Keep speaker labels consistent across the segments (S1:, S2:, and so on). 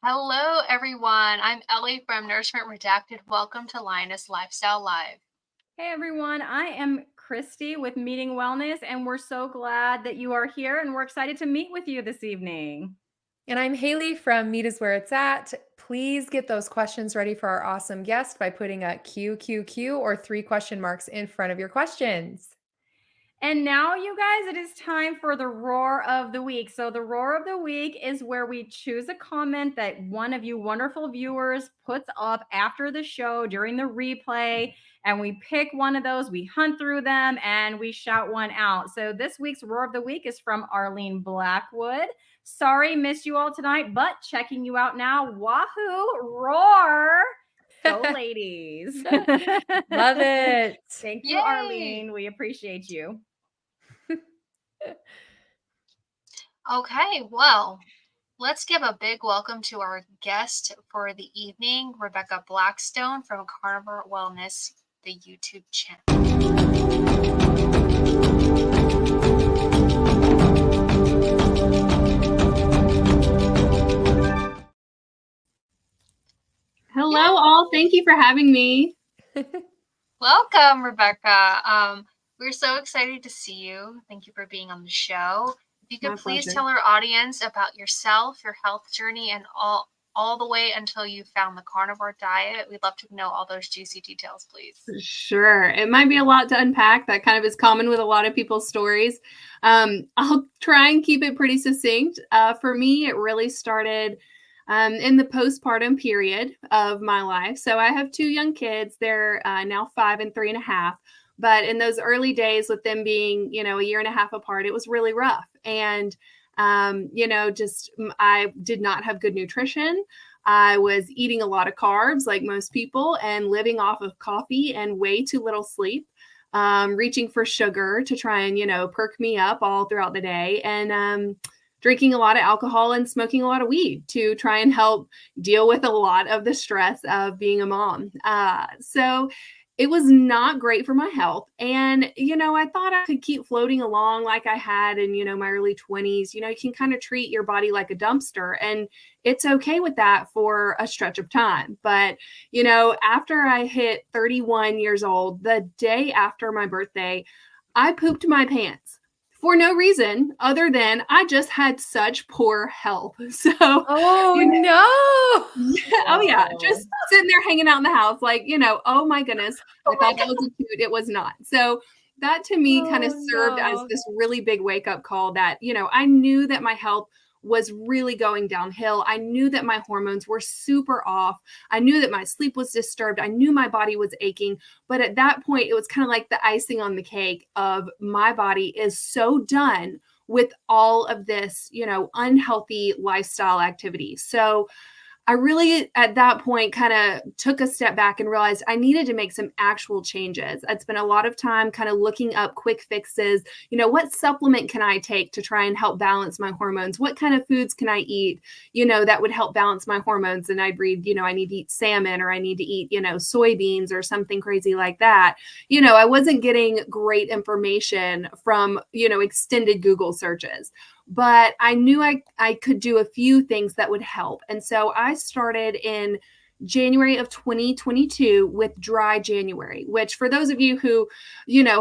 S1: Hello, everyone. I'm Ellie from Nourishment Redacted. Welcome to Lioness Lifestyle Live.
S2: Hey everyone, I am Cristie with Meeting Wellness, and we're so glad that you are here and we're excited to meet with you this evening.
S3: And I'm Hayley from MeatisWhereItsAt. Please get those questions ready for our awesome guest by putting a QQQ or 3 question marks in front of your questions.
S2: And now, you guys, it is time for the Roar of the Week. So, the Roar of the Week is where we choose a comment that one of you wonderful viewers puts up after the show during the replay. And we pick one of those, we hunt through them, and we shout one out. So, this week's Roar of the Week is from Arlene Blackwood. Sorry, missed you all tonight, but checking you out now. Wahoo! Roar! Go, ladies.
S3: Love it.
S2: Thank you,
S1: Yay!
S2: Arlene. We appreciate you.
S1: Okay, well, let's give a big welcome to our guest for the evening, Rebecca Blackstone from Carnivore Wellness, the YouTube channel.
S4: Hello, all. Thank you for having me.
S1: Welcome, Rebecca. We're so excited to see you. Thank you for being on the show. If you could
S4: My
S1: please
S4: pleasure.
S1: tell our audience about yourself, your health journey, and all the way until you found the carnivore diet. We'd love to know all those juicy details, please.
S4: Sure. It might be a lot to unpack. That kind of is common with a lot of people's stories. I'll try and keep it pretty succinct. For me, it really started in the postpartum period of my life. So I have 2 young kids. They're now 5 and 3.5. But in those early days, with them being, a year and a half apart, it was really rough. And, I did not have good nutrition. I was eating a lot of carbs like most people and living off of coffee and way too little sleep, reaching for sugar to try and, perk me up all throughout the day. And, drinking a lot of alcohol and smoking a lot of weed to try and help deal with a lot of the stress of being a mom. So it was not great for my health. And, I thought I could keep floating along like I had in, my early 20s. You can kind of treat your body like a dumpster, and it's okay with that for a stretch of time. But, after I hit 31 years old, the day after my birthday, I pooped my pants for no reason other than I just had such poor health. So,
S3: Oh,
S4: you know,
S3: no.
S4: oh yeah, just sitting there hanging out in the house, oh my goodness, I
S2: Oh my
S4: thought that was a toot, it was not. So that to me kind of
S3: Oh,
S4: served as
S3: no.
S4: this really big wake up call that, I knew that my health was really going downhill. I knew that my hormones were super off. I knew that my sleep was disturbed. I knew my body was aching. But at that point, it was kind of like the icing on the cake of my body is so done with all of this, unhealthy lifestyle activity. So I really, at that point, kind of took a step back and realized I needed to make some actual changes. I'd spent a lot of time kind of looking up quick fixes. What supplement can I take to try and help balance my hormones? What kind of foods can I eat, that would help balance my hormones? And I'd read, I need to eat salmon, or I need to eat, soybeans or something crazy like that. I wasn't getting great information from, extended Google searches. But I knew I could do a few things that would help. And so I started in January of 2022 with Dry January, which for those of you who,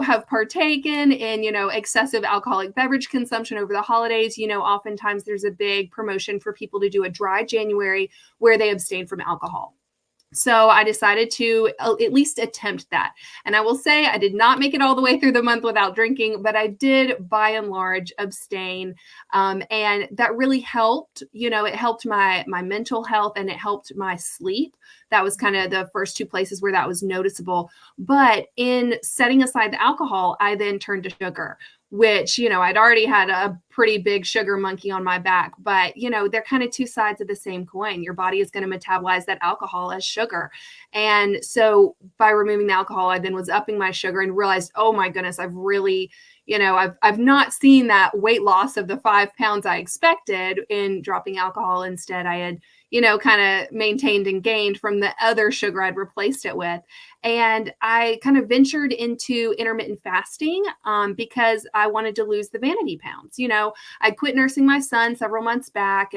S4: have partaken in, excessive alcoholic beverage consumption over the holidays, oftentimes there's a big promotion for people to do a Dry January where they abstain from alcohol. So I decided to at least attempt that. And I will say I did not make it all the way through the month without drinking, but I did by and large abstain. And that really helped. It helped my mental health and it helped my sleep. That was kind of the first 2 places where that was noticeable. But in setting aside the alcohol, I then turned to sugar, which, I'd already had a pretty big sugar monkey on my back, but, they're kind of 2 sides of the same coin. Your body is going to metabolize that alcohol as sugar. And so by removing the alcohol, I then was upping my sugar and realized, oh my goodness, I've really, I've not seen that weight loss of the 5 pounds I expected in dropping alcohol. Instead, I had, kind of maintained and gained from the other sugar I'd replaced it with. And I kind of ventured into intermittent fasting because I wanted to lose the vanity pounds. I quit nursing my son several months back,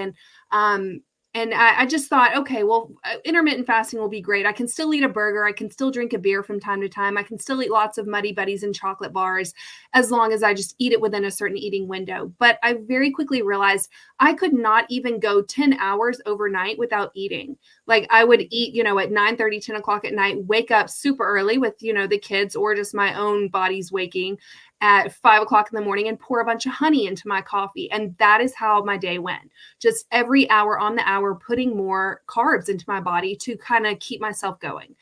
S4: And I just thought, okay, well, intermittent fasting will be great. I can still eat a burger. I can still drink a beer from time to time. I can still eat lots of Muddy Buddies and chocolate bars as long as I just eat it within a certain eating window. But I very quickly realized I could not even go 10 hours overnight without eating. Like I would eat, at 9:30, 10 o'clock at night, wake up super early with, the kids or just my own body's waking at 5 o'clock in the morning and pour a bunch of honey into my coffee. And that is how my day went. Just every hour on the hour, putting more carbs into my body to kind of keep myself going.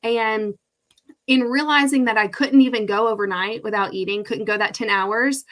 S4: And in realizing that I couldn't even go overnight without eating, couldn't go that 10 hours,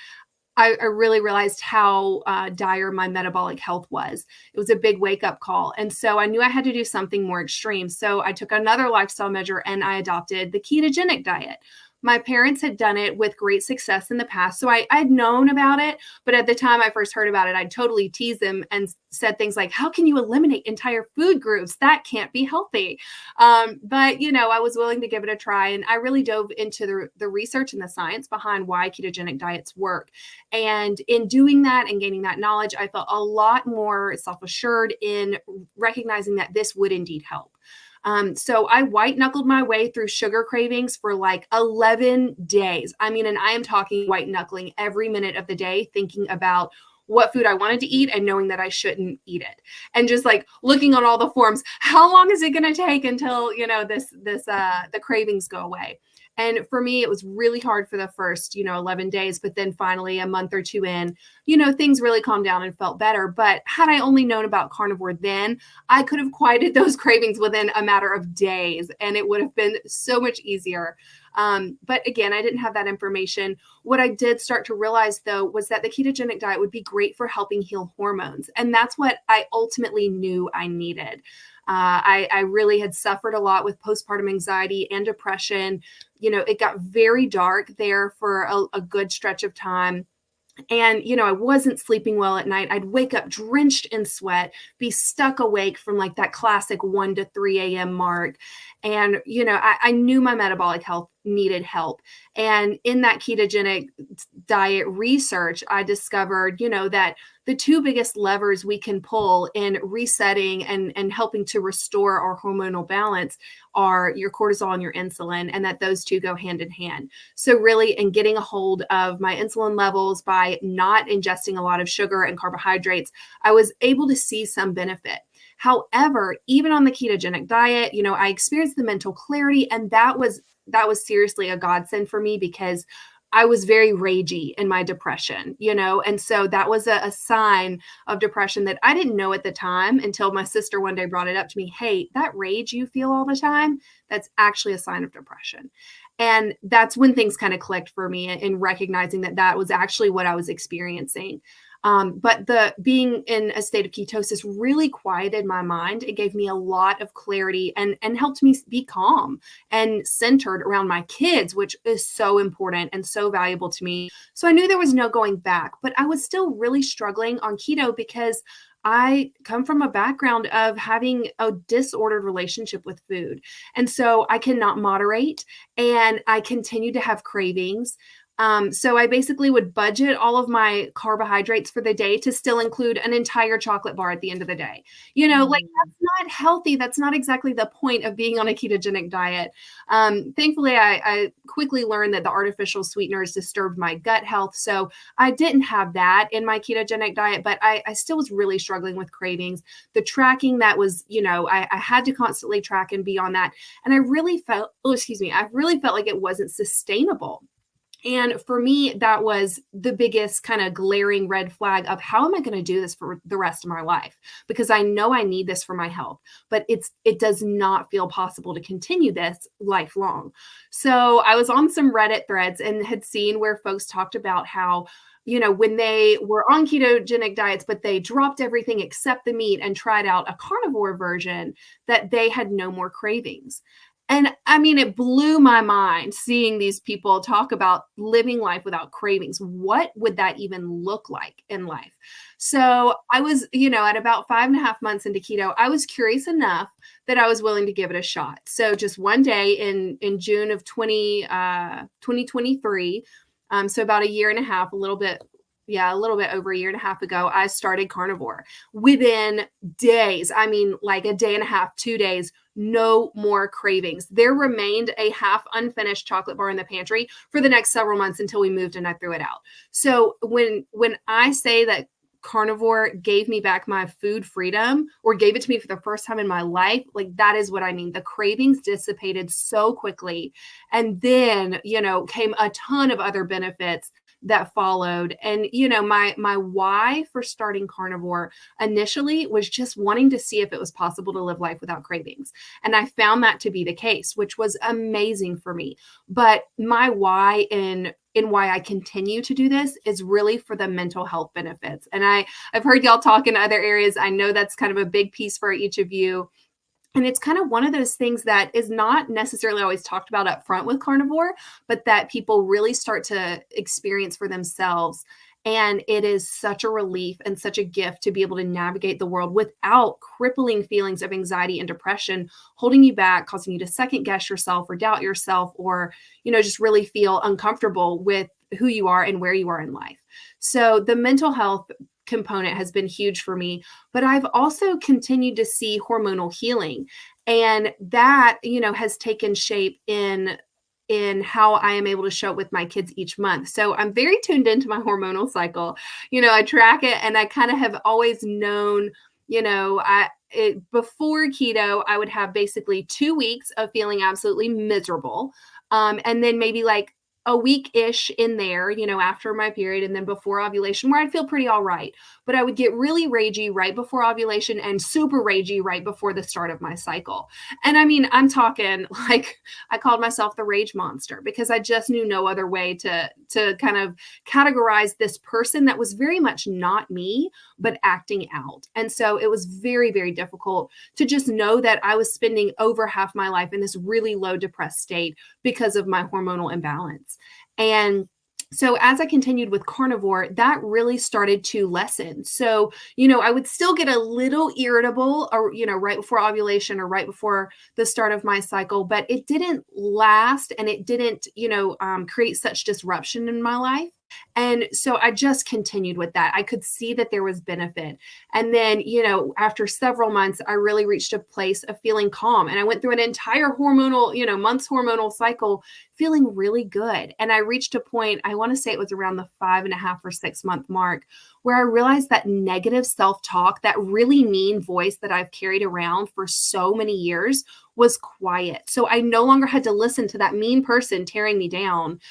S4: I really realized how dire my metabolic health was. It was a big wake up call. And so I knew I had to do something more extreme. So I took another lifestyle measure and I adopted the ketogenic diet. My parents had done it with great success in the past. So I'd known about it. But at the time I first heard about it, I'd totally teased them and said things like, how can you eliminate entire food groups? That can't be healthy. But, I was willing to give it a try. And I really dove into the research and the science behind why ketogenic diets work. And in doing that and gaining that knowledge, I felt a lot more self-assured in recognizing that this would indeed help. So I white knuckled my way through sugar cravings for like 11 days. I mean, and I am talking white knuckling every minute of the day, thinking about what food I wanted to eat and knowing that I shouldn't eat it. And just like looking on all the forms, how long is it going to take until, the cravings go away? And for me, it was really hard for the first, 11 days, but then finally a month or two in, things really calmed down and felt better. But had I only known about carnivore then, I could have quieted those cravings within a matter of days, and it would have been so much easier. But again, I didn't have that information. What I did start to realize, though, was that the ketogenic diet would be great for helping heal hormones. And that's what I ultimately knew I needed. I really had suffered a lot with postpartum anxiety and depression. It got very dark there for a good stretch of time. And, I wasn't sleeping well at night. I'd wake up drenched in sweat, be stuck awake from like that classic 1 to 3 a.m. mark. And, I knew my metabolic health needed help. And in that ketogenic diet research, I discovered, that the two biggest levers we can pull in resetting and helping to restore our hormonal balance are your cortisol and your insulin, and that those two go hand in hand. So really, in getting a hold of my insulin levels by not ingesting a lot of sugar and carbohydrates, I was able to see some benefit. However, even on the ketogenic diet, I experienced the mental clarity, and that was seriously a godsend for me because I was very ragey in my depression, and so that was a sign of depression that I didn't know at the time until my sister one day brought it up to me. Hey, that rage you feel all the time, that's actually a sign of depression. And that's when things kind of clicked for me in recognizing that that was actually what I was experiencing. But the being in a state of ketosis really quieted my mind. It gave me a lot of clarity and helped me be calm and centered around my kids, which is so important and so valuable to me. So I knew there was no going back, but I was still really struggling on keto because I come from a background of having a disordered relationship with food. And so I cannot moderate, and I continue to have cravings. So I basically would budget all of my carbohydrates for the day to still include an entire chocolate bar at the end of the day. Like that's not healthy. That's not exactly the point of being on a ketogenic diet. Thankfully, I quickly learned that the artificial sweeteners disturbed my gut health. So I didn't have that in my ketogenic diet, but I still was really struggling with cravings. The tracking that was, I had to constantly track and be on that. And I really felt like it wasn't sustainable. And for me, that was the biggest kind of glaring red flag of how am I going to do this for the rest of my life? Because I know I need this for my health, but it does not feel possible to continue this lifelong. So I was on some Reddit threads and had seen where folks talked about how, when they were on ketogenic diets, but they dropped everything except the meat and tried out a carnivore version, that they had no more cravings. And I mean, it blew my mind seeing these people talk about living life without cravings. What would that even look like in life? So I was, at about 5.5 months into keto, I was curious enough that I was willing to give it a shot. So just one day in June of 2023, so about a year and a half, a little bit, a little bit over a year and a half ago, I started carnivore. Within days, I mean, like a day and a half, 2 days, no more cravings. There remained a half unfinished chocolate bar in the pantry for the next several months until we moved and I threw it out. So when I say that carnivore gave me back my food freedom, or gave it to me for the first time in my life, like that is what I mean. The cravings dissipated so quickly. And then, came a ton of other benefits that followed. And, my why for starting carnivore initially was just wanting to see if it was possible to live life without cravings. And I found that to be the case, which was amazing for me. But my why in why I continue to do this is really for the mental health benefits. And I've heard y'all talk in other areas. I know that's kind of a big piece for each of you. And it's kind of one of those things that is not necessarily always talked about up front with carnivore, but that people really start to experience for themselves. And it is such a relief and such a gift to be able to navigate the world without crippling feelings of anxiety and depression holding you back, causing you to second guess yourself or doubt yourself, or, just really feel uncomfortable with who you are and where you are in life. So the mental health component has been huge for me, but I've also continued to see hormonal healing, and that, has taken shape in how I am able to show up with my kids each month. So I'm very tuned into my hormonal cycle. I track it, and I kind of have always known, before keto, I would have basically 2 weeks of feeling absolutely miserable. And then maybe like a week-ish in there, after my period, and then before ovulation, where I'd feel pretty all right. But I would get really ragey right before ovulation and super ragey right before the start of my cycle. And I mean, I'm talking like I called myself the rage monster, because I just knew no other way to kind of categorize this person that was very much not me, but acting out. And so it was very, very difficult to just know that I was spending over half my life in this really low depressed state because of my hormonal imbalance. And so as I continued with carnivore, that really started to lessen. So, I would still get a little irritable, or, right before ovulation or right before the start of my cycle, but it didn't last, and it didn't, create such disruption in my life. And so I just continued with that. I could see that there was benefit. And then, after several months, I really reached a place of feeling calm. And I went through an entire hormonal, months hormonal cycle feeling really good. And I reached a point, I want to say it was around the 5.5 or 6 month mark, where I realized that negative self-talk, that really mean voice that I've carried around for so many years, was quiet. So I no longer had to listen to that mean person tearing me down.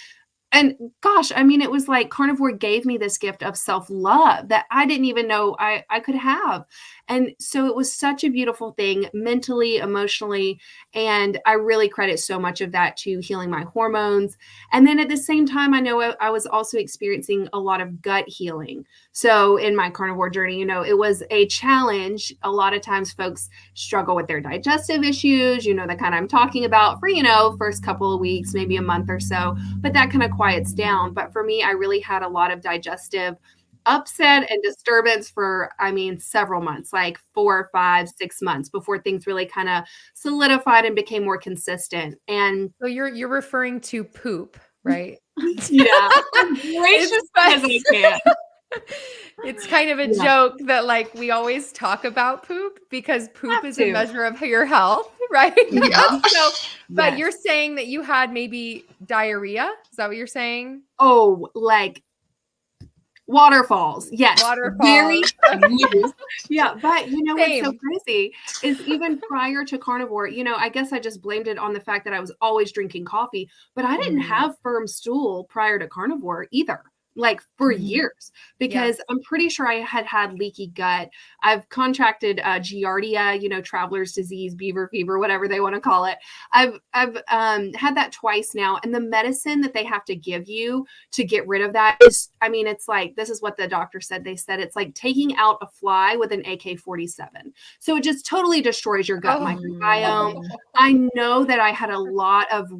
S4: And gosh, I mean, it was like carnivore gave me this gift of self-love that I didn't even know I could have. And so it was such a beautiful thing mentally, emotionally. And I really credit so much of that to healing my hormones. And then at the same time, I know I was also experiencing a lot of gut healing. So in my carnivore journey, it was a challenge. A lot of times folks struggle with their digestive issues, the kind I'm talking about for, first couple of weeks, maybe a month or so, but that kind of quiets down. But for me, I really had a lot of digestive upset and disturbance for, several months, like 4, 5, 6 months before things really kind of solidified and became more consistent. And
S3: So you're referring to poop, right?
S4: yeah, gracious as I can.
S3: It's kind of a joke that like we always talk about poop, because poop is a measure of your health, right?
S1: Yeah.
S3: So, but you're saying that you had maybe diarrhea? Is that what you're saying?
S4: Oh, like waterfalls. Yes.
S3: Waterfalls.
S4: Very abused. Yeah. But what's so crazy is even prior to carnivore, I guess I just blamed it on the fact that I was always drinking coffee, but I didn't have firm stool prior to carnivore either. Like for years, because I'm pretty sure I had leaky gut. I've contracted Giardia, traveler's disease, beaver fever, whatever they want to call it. I've had that twice now. And the medicine that they have to give you to get rid of that is, it's like, this is what the doctor said. They said it's like taking out a fly with an AK-47. So it just totally destroys your gut microbiome. I know that I had a lot of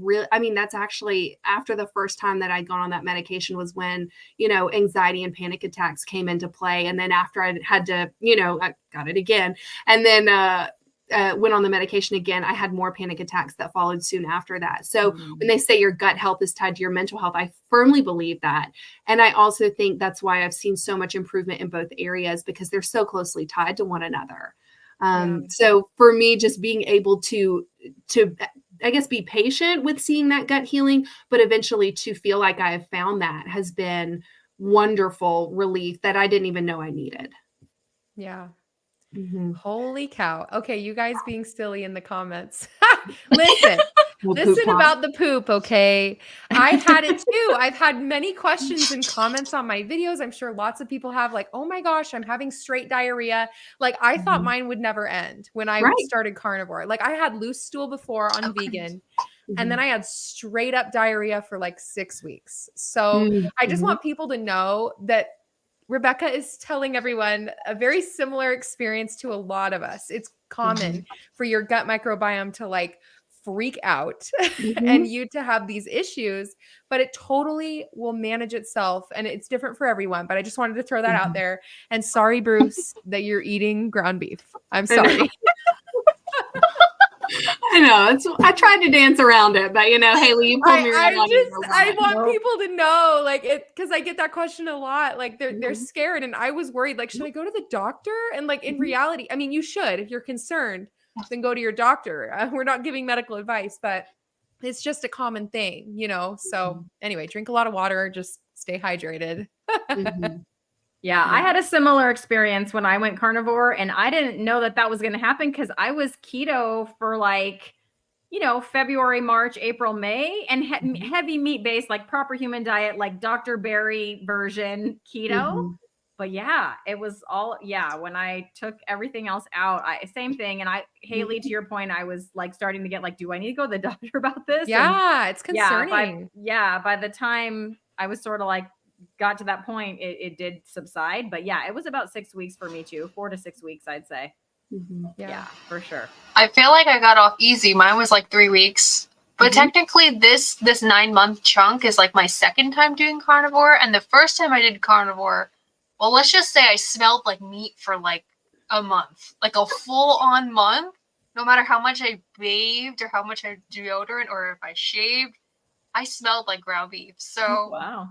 S4: that's actually after the first time that I'd gone on that medication was when, anxiety and panic attacks came into play. And then after I had to, I got it again. And then went on the medication again, I had more panic attacks that followed soon after that. So when they say your gut health is tied to your mental health, I firmly believe that. And I also think that's why I've seen so much improvement in both areas, because they're so closely tied to one another. So for me, just being able to, I guess, be patient with seeing that gut healing, but eventually to feel like I have found that has been wonderful relief that I didn't even know I needed.
S3: Yeah.
S4: Mm-hmm.
S3: Holy cow. Okay, you guys being silly in the comments. Listen. Listen about the poop, okay? I had it too. I've had many questions and comments on my videos. I'm sure lots of people have, like, oh my gosh, I'm having straight diarrhea. Like, I thought mine would never end when I started carnivore. Like, I had loose stool before on vegan, and then I had straight up diarrhea for like 6 weeks. So I just want people to know that Rebecca is telling everyone a very similar experience to a lot of us. It's common for your gut microbiome to like freak out and you to have these issues, but it totally will manage itself, and it's different for everyone. But I just wanted to throw that out there. And sorry, Bruce, that you're eating ground beef. I'm sorry.
S4: I know. I tried to dance around it, but Hayley, you pulled me right on.
S3: I want people to know, like, it, because I get that question a lot. Like, they're scared, and I was worried. Like, should I go to the doctor? And like, in reality, I mean, you should. If you're concerned, then go to your doctor. We're not giving medical advice, but it's just a common thing, So anyway, drink a lot of water. Just stay hydrated.
S2: Yeah, I had a similar experience when I went carnivore, and I didn't know that was going to happen because I was keto for like, February, March, April, May, and heavy meat based, like proper human diet, like Dr. Berry version keto. But yeah, it was all, when I took everything else out, same thing. And Hayley, to your point, I was like starting to get like, do I need to go to the doctor about this?
S3: Yeah, it's concerning.
S2: By the time I was sort of like, got to that point, it did subside. But yeah, it was about 6 weeks for me too, 4 to 6 weeks, I'd say. Yeah, for sure.
S1: I feel like I got off easy. Mine was like 3 weeks. But technically this 9-month chunk is like my second time doing carnivore. And the first time I did carnivore, well, let's just say I smelled like meat for like a month, like a full on month. No matter how much I bathed or how much I deodorant or if I shaved, I smelled like ground beef. So
S2: wow.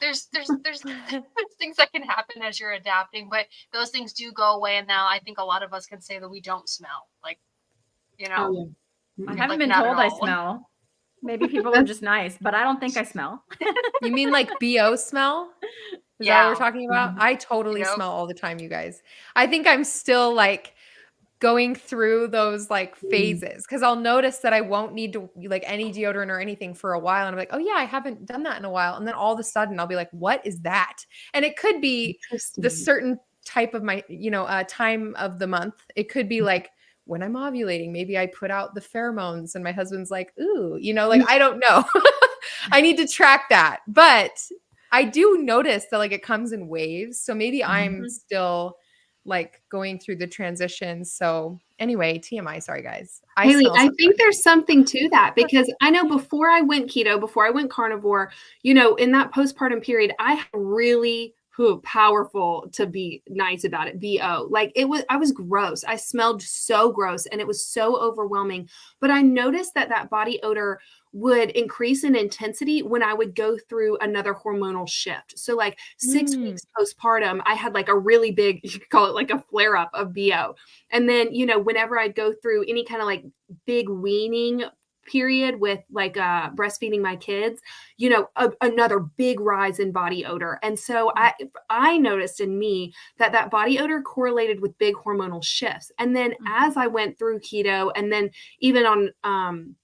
S1: There's things that can happen as you're adapting, but those things do go away. And now I think a lot of us can say that we don't smell, like,
S2: I haven't been told I smell. Maybe people are just nice, but I don't think I smell.
S3: You mean like BO smell? Is that what we're talking about? I totally smell all the time, you guys. I think I'm still like going through those like phases, because I'll notice that I won't need to like any deodorant or anything for a while, and I'm like, oh yeah, I haven't done that in a while, and then all of a sudden I'll be like, what is that? And it could be the certain type of my time of the month. It could be like when I'm ovulating, maybe I put out the pheromones and my husband's like, ooh, like I don't know. I need to track that, but I do notice that like it comes in waves, so maybe I'm still like going through the transition. So anyway, TMI, sorry guys.
S4: Hayley, I think there's something to that, because I know before I went keto, before I went carnivore, in that postpartum period, I had really powerful, to be nice about it, BO. Like I was gross. I smelled so gross and it was so overwhelming. But I noticed that body odor would increase in intensity when I would go through another hormonal shift. So like 6 weeks postpartum, I had like a really big, you could call it like a flare up of BO. And then, whenever I'd go through any kind of like big weaning period with like breastfeeding my kids, another big rise in body odor. And so I noticed in me that body odor correlated with big hormonal shifts. And then as I went through keto, and then even on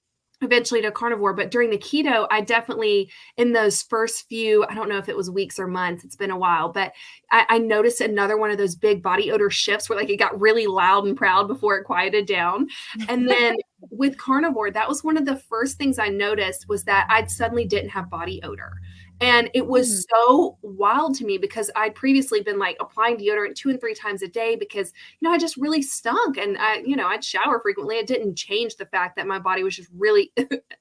S4: eventually to carnivore, but during the keto, I definitely, in those first few, I don't know if it was weeks or months, it's been a while, but I noticed another one of those big body odor shifts where like it got really loud and proud before it quieted down. And then with carnivore, that was one of the first things I noticed, was that I suddenly didn't have body odor. And it was so wild to me, because I'd previously been like applying deodorant 2 and 3 times a day because, I just really stunk, and I'd shower frequently. It didn't change the fact that my body was just really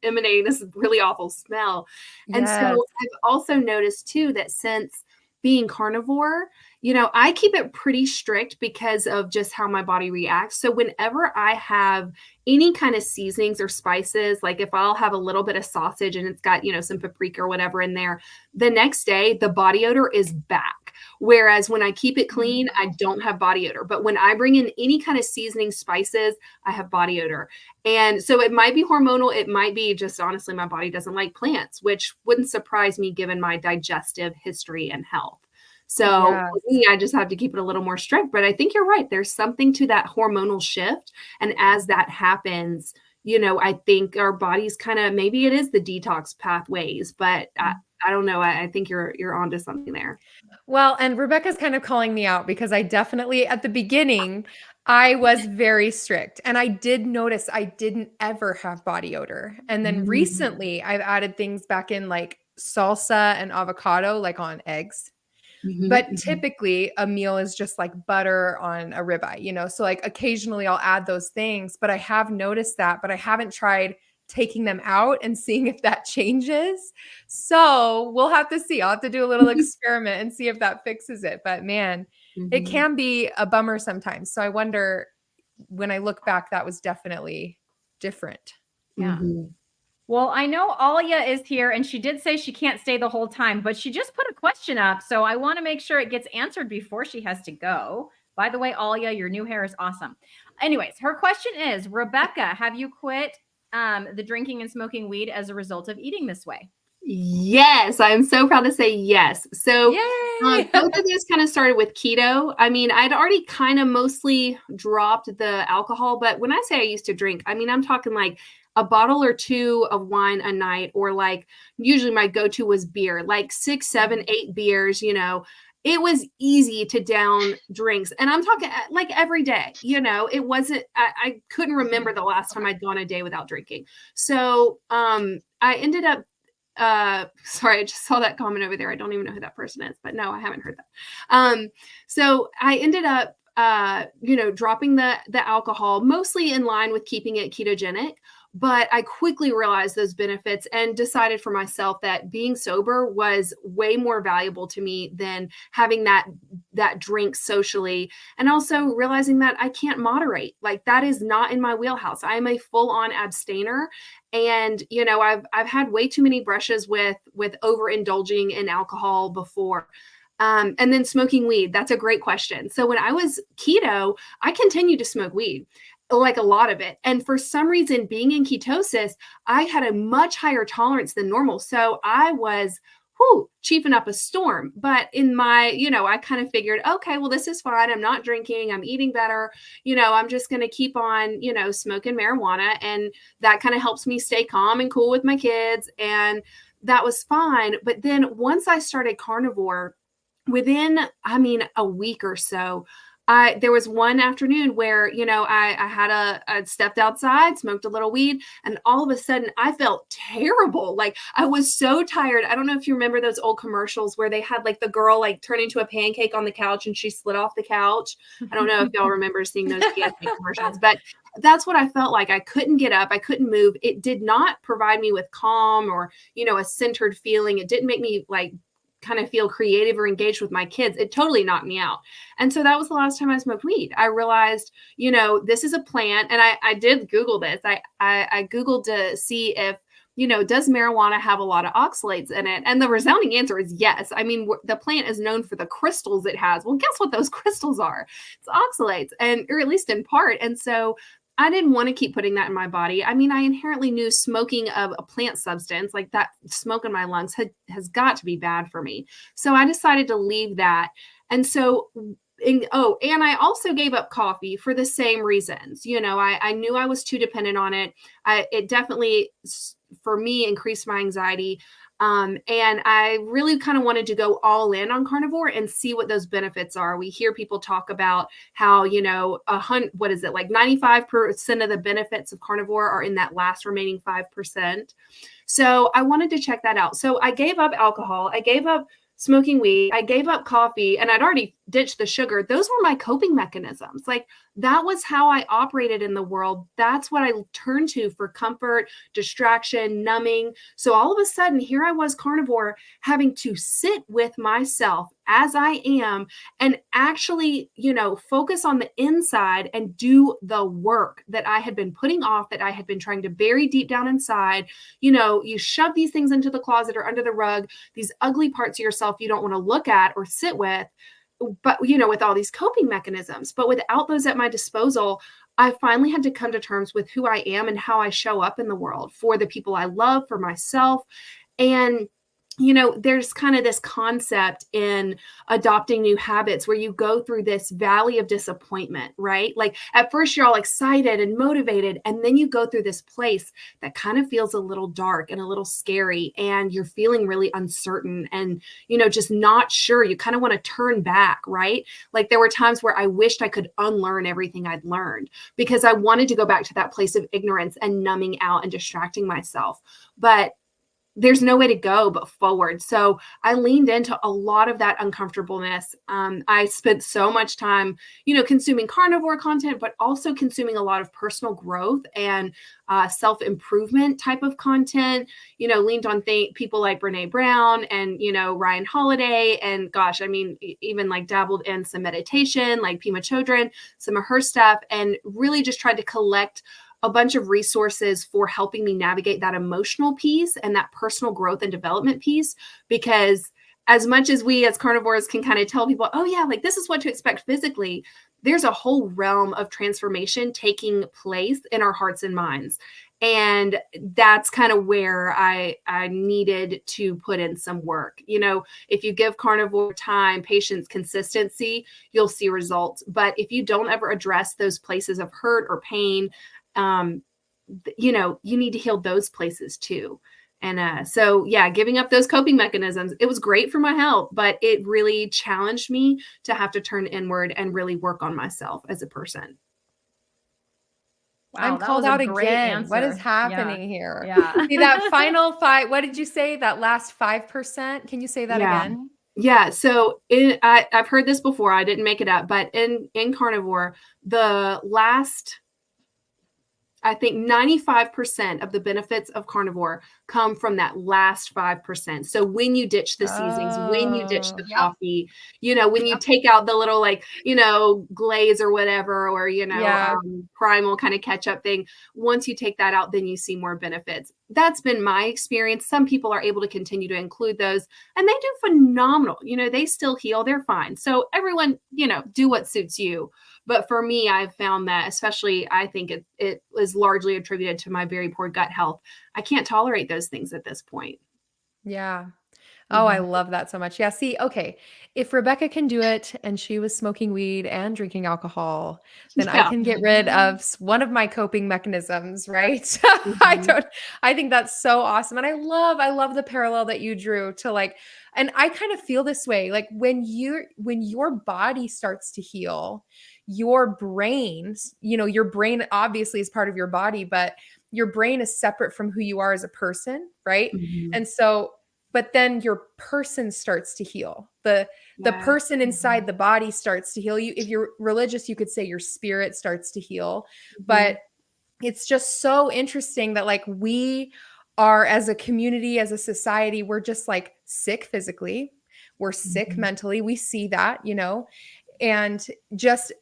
S4: emanating this really awful smell. Yes. And so I've also noticed too, that since being carnivore, I keep it pretty strict because of just how my body reacts. So whenever I have any kind of seasonings or spices, like if I'll have a little bit of sausage and it's got, some paprika or whatever in there, the next day the body odor is back. Whereas when I keep it clean, I don't have body odor. But when I bring in any kind of seasoning spices, I have body odor. And so it might be hormonal. It might be just honestly, my body doesn't like plants, which wouldn't surprise me given my digestive history and health. So
S3: Yes.
S4: for me, I just have to keep it a little more strict. But I think you're right. There's something to that hormonal shift. And as that happens, I think our bodies kind of, maybe it is the detox pathways, but I don't know. I think you're onto something there.
S3: Well, and Rebecca's kind of calling me out because I definitely, at the beginning, I was very strict and I did notice I didn't ever have body odor. And then recently I've added things back in like salsa and avocado, like on eggs. But typically a meal is just like butter on a ribeye, so like occasionally I'll add those things, but I have noticed that, but I haven't tried taking them out and seeing if that changes. So we'll have to see. I'll have to do a little experiment and see if that fixes it. But man, it can be a bummer sometimes. So I wonder, when I look back, that was definitely different.
S2: Yeah. Well, I know Alia is here and she did say she can't stay the whole time, but she just put a question up. So I want to make sure it gets answered before she has to go. By the way, Alia, your new hair is awesome. Anyways, her question is, Rebecca, have you quit the drinking and smoking weed as a result of eating this way?
S4: Yes, I'm so proud to say yes. So
S3: Yay!
S4: both of those kind of started with keto. I mean, I'd already kind of mostly dropped the alcohol, but when I say I used to drink, I mean, I'm talking like a bottle or two of wine a night, or like usually my go-to was beer, like 6, 7, 8 beers, It was easy to down drinks. And I'm talking like every day, it wasn't, I couldn't remember the last time I'd gone a day without drinking. So I ended up, sorry, I just saw that comment over there. I don't even know who that person is, but no, I haven't heard that. So I ended up, dropping the alcohol, mostly in line with keeping it ketogenic. But I quickly realized those benefits and decided for myself that being sober was way more valuable to me than having that drink socially. And also realizing that I can't moderate. Like, that is not in my wheelhouse. I am a full-on abstainer. And, I've had way too many brushes with overindulging in alcohol before. And then smoking weed. That's a great question. So when I was keto, I continued to smoke weed, like a lot of it. And for some reason, being in ketosis, I had a much higher tolerance than normal. So I was chiefing up a storm. But in my, I kind of figured, okay, well, this is fine. I'm not drinking. I'm eating better. I'm just going to keep on, smoking marijuana. And that kind of helps me stay calm and cool with my kids. And that was fine. But then once I started carnivore, within, a week or so, there was one afternoon where, I stepped outside, smoked a little weed, and all of a sudden I felt terrible. Like, I was so tired. I don't know if you remember those old commercials where they had like the girl like turn into a pancake on the couch and she slid off the couch. I don't know if y'all remember seeing those PSA commercials, but that's what I felt like. I couldn't get up. I couldn't move. It did not provide me with calm or, a centered feeling. It didn't make me like kind of feel creative or engaged with my kids. It totally knocked me out. And so that was the last time I smoked weed. I realized, this is a plant. And I did Google this. I Googled to see if, does marijuana have a lot of oxalates in it? And the resounding answer is yes. I mean, the plant is known for the crystals it has. Well, guess what those crystals are? It's oxalates, or at least in part. And so I didn't want to keep putting that in my body. I mean, I inherently knew smoking of a plant substance like that, smoke in my lungs has got to be bad for me. So I decided to leave that. And so, and I also gave up coffee for the same reasons. I knew I was too dependent on it. It definitely, for me, increased my anxiety. And I really kind of wanted to go all in on carnivore and see what those benefits are. We hear people talk about how, like 95% of the benefits of carnivore are in that last remaining 5%. So I wanted to check that out. So I gave up alcohol. I gave up smoking weed. I gave up coffee, and I'd already ditch the sugar, those were my coping mechanisms. Like that was how I operated in the world. That's what I turned to for comfort, distraction, numbing. So all of a sudden, here I was, carnivore, having to sit with myself as I am and actually, focus on the inside and do the work that I had been putting off, that I had been trying to bury deep down inside. You shove these things into the closet or under the rug, these ugly parts of yourself you don't want to look at or sit with, but with all these coping mechanisms. But without those at my disposal, I finally had to come to terms with who I am and how I show up in the world for the people I love, for myself. And there's kind of this concept in adopting new habits where you go through this valley of disappointment, right? Like at first you're all excited and motivated, and then you go through this place that kind of feels a little dark and a little scary, and you're feeling really uncertain and, just not sure. You kind of want to turn back, right? Like there were times where I wished I could unlearn everything I'd learned because I wanted to go back to that place of ignorance and numbing out and distracting myself. But there's no way to go but forward. So I leaned into a lot of that uncomfortableness. I spent so much time, consuming carnivore content, but also consuming a lot of personal growth and self-improvement type of content, leaned on people like Brene Brown and, Ryan Holiday. And gosh, I mean, even like dabbled in some meditation, like Pema Chodron, some of her stuff, and really just tried to collect a bunch of resources for helping me navigate that emotional piece and that personal growth and development piece. Because as much as we as carnivores can kind of tell people, oh yeah, like this is what to expect physically, there's a whole realm of transformation taking place in our hearts and minds. And that's kind of where I needed to put in some work. If you give carnivore time, patience, consistency, you'll see results. But if you don't ever address those places of hurt or pain, you need to heal those places too. And so, yeah, giving up those coping mechanisms, it was great for my health, but it really challenged me to have to turn inward and really work on myself as a person.
S2: Wow,
S3: I'm
S2: that
S3: called
S2: was a
S3: out
S2: great
S3: again. What is
S2: answer.
S3: happening here?
S2: Yeah.
S3: See that final five. What did you say? That last 5%? Can you say that
S4: Yeah.
S3: again?
S4: Yeah. So I've heard this before. I didn't make it up, but in carnivore, the last, I think 95% of the benefits of carnivore come from that last 5%. So when you ditch the seasonings, when you ditch the
S1: Yep.
S4: coffee, when you take out the little glaze or whatever, or,
S3: Yeah.
S4: primal kind of catch up thing, once you take that out, then you see more benefits. That's been my experience. Some people are able to continue to include those and they do phenomenal. They still heal. They're fine. So everyone, do what suits you. But for me, I've found that, especially, I think it was largely attributed to my very poor gut health. I can't tolerate those things at this point.
S3: Yeah. Oh, I love that so much. Yeah. See, okay. If Rebecca can do it and she was smoking weed and drinking alcohol, then I
S4: Yeah.
S3: can get rid of one of my coping mechanisms, right? I think that's so awesome. And I love the parallel that you drew to and I kind of feel this way, like when your body starts to heal, your brain, your brain obviously is part of your body, but your brain is separate from who you are as a person, right?
S4: Mhm.
S3: And so but then your person starts to heal. The person inside the body starts to heal. You, if you're religious, you could say your spirit starts to heal. But it's just so interesting that we are, as a community, as a society, we're just sick physically. We're sick mentally. We see that, and just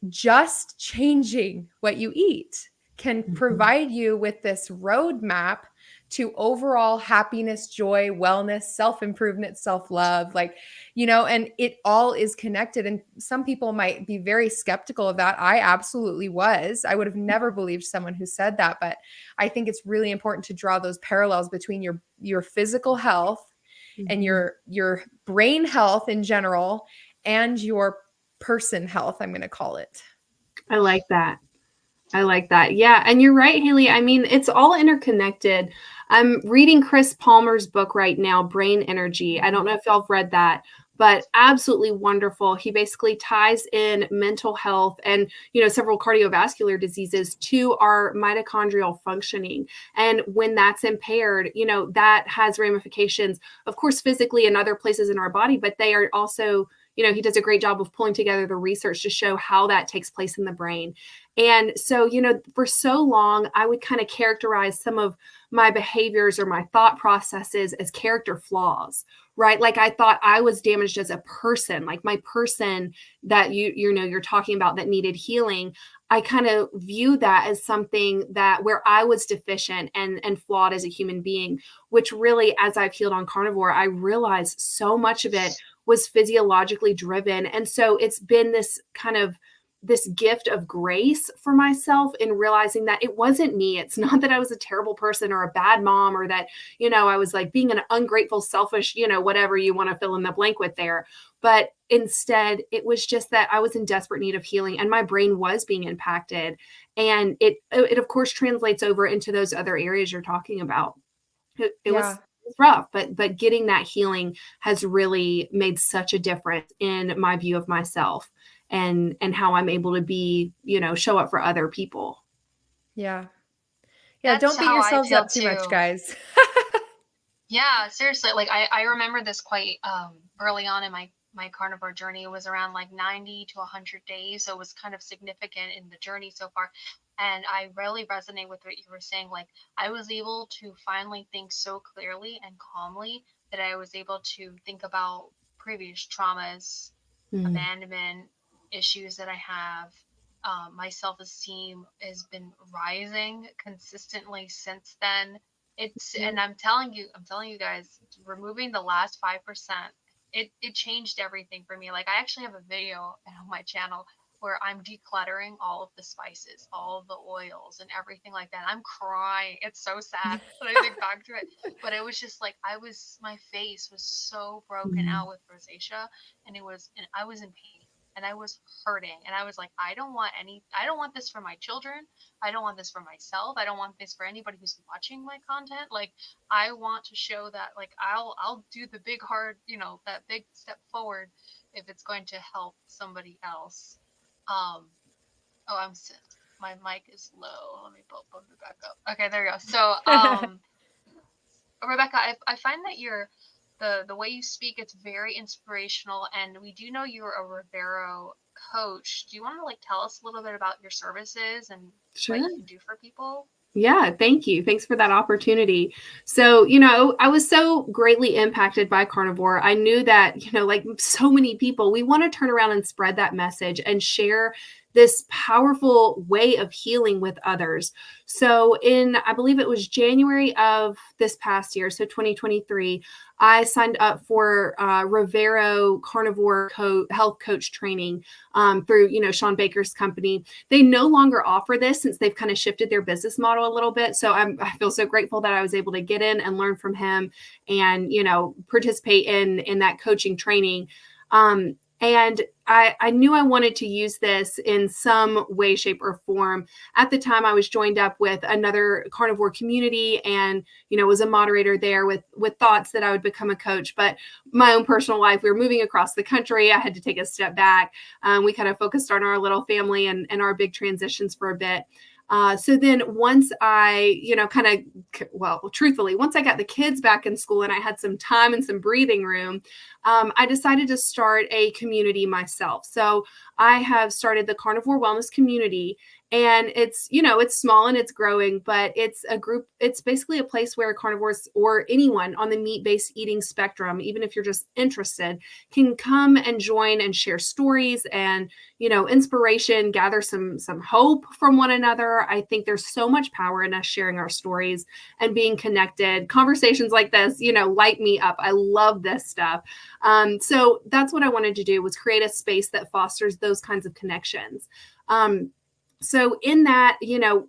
S3: changing what you eat can provide you with this roadmap to overall happiness, joy, wellness, self-improvement, self-love, and it all is connected. And some people might be very skeptical of that. I absolutely was. I would have never believed someone who said that, but I think it's really important to draw those parallels between your physical health and your brain health in general and your person health, I'm going to call it.
S4: I like that. Yeah. And you're right, Hayley. I mean, it's all interconnected. I'm reading Chris Palmer's book right now, Brain Energy. I don't know if y'all have read that, but absolutely wonderful. He basically ties in mental health and, several cardiovascular diseases to our mitochondrial functioning. And when that's impaired, that has ramifications, of course, physically and other places in our body, but they are also he does a great job of pulling together the research to show how that takes place in the brain. And so, for so long, I would kind of characterize some of my behaviors or my thought processes as character flaws, right? Like I thought I was damaged as a person, like my person that you're talking about that needed healing. I kind of view that as something that where I was deficient and flawed as a human being, which really, as I've healed on Carnivore, I realized so much of it was physiologically driven. And so it's been this gift of grace for myself in realizing that it wasn't me. It's not that I was a terrible person or a bad mom or that, I was like being an ungrateful, selfish, whatever you want to fill in the blank with there. But instead, it was just that I was in desperate need of healing and my brain was being impacted. And it of course translates over into those other areas you're talking about. It was rough, but getting that healing has really made such a difference in my view of myself and how I'm able to be, show up for other people.
S3: Yeah.
S1: That's
S3: Don't beat
S1: how I
S3: yourselves
S1: feel
S3: up too much,
S1: too.
S3: guys.
S1: Yeah, seriously. Like I remember this quite early on in my carnivore journey. It was around like 90 to 100 days. So it was kind of significant in the journey so far. And I really resonate with what you were saying. Like I was able to finally think so clearly and calmly that I was able to think about previous traumas, abandonment issues that I have. My self-esteem has been rising consistently since then. And I'm telling you guys, removing the last 5%, it changed everything for me. Like I actually have a video on my channel where I'm decluttering all of the spices, all of the oils and everything like that. I'm crying. It's so sad when I think back to it. But it was just like my face was so broken out with rosacea and I was in pain. And I was hurting and I was like, I don't want this for my children. I don't want this for myself. I don't want this for anybody who's watching my content. Like I want to show that like I'll do the big hard, that big step forward if it's going to help somebody else. My mic is low. Let me bump it back up. Okay, there you go. So Rebecca, I find that the way you speak, it's very inspirational, and we do know you're a Rivero coach. Do you want to like tell us a little bit about your services and what you can do for people?
S4: Yeah, thank you. Thanks for that opportunity. So, I was so greatly impacted by Carnivore. I knew that, like so many people, we want to turn around and spread that message and share this powerful way of healing with others. So I believe it was January of this past year, so 2023, I signed up for Rivero Carnivore health coach training through, Sean Baker's company. They no longer offer this since they've kind of shifted their business model a little bit. So I feel so grateful that I was able to get in and learn from him and, participate in that coaching training. And I knew I wanted to use this in some way, shape, or form. At the time, I was joined up with another carnivore community and, was a moderator there with thoughts that I would become a coach. But my own personal life, we were moving across the country. I had to take a step back. We kind of focused on our little family and our big transitions for a bit. So then once I, truthfully, once I got the kids back in school and I had some time and some breathing room, I decided to start a community myself. So I have started the Carnivore Wellness Community, and it's small and it's growing, but it's a group. It's basically a place where carnivores or anyone on the meat-based eating spectrum, even if you're just interested, can come and join and share stories and, inspiration, gather some hope from one another. I think there's so much power in us sharing our stories and being connected. Conversations like this, light me up. I love this stuff. So that's what I wanted to do, was create a space that fosters those kinds of connections. So in that,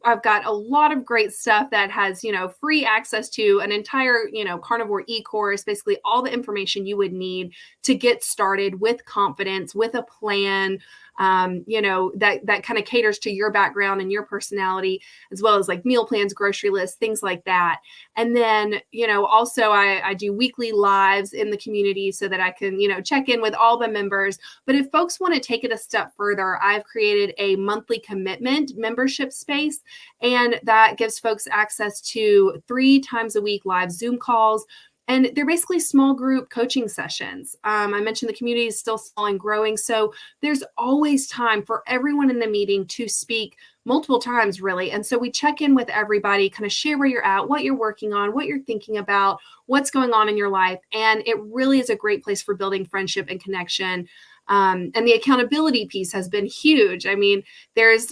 S4: I've got a lot of great stuff that has, free access to an entire, carnivore e-course, basically all the information you would need to get started with confidence, with a plan, that kind of caters to your background and your personality, as well as like meal plans, grocery lists, things like that. And then, also I do weekly lives in the community so that I can, check in with all the members. But if folks want to take it a step further, I've created a monthly commitment membership space, and that gives folks access to 3 times a week live Zoom calls. And they're basically small group coaching sessions. I mentioned the community is still small and growing. So there's always time for everyone in the meeting to speak multiple times, really. And so we check in with everybody, kind of share where you're at, what you're working on, what you're thinking about, what's going on in your life. And it really is a great place for building friendship and connection. And the accountability piece has been huge. I mean, there's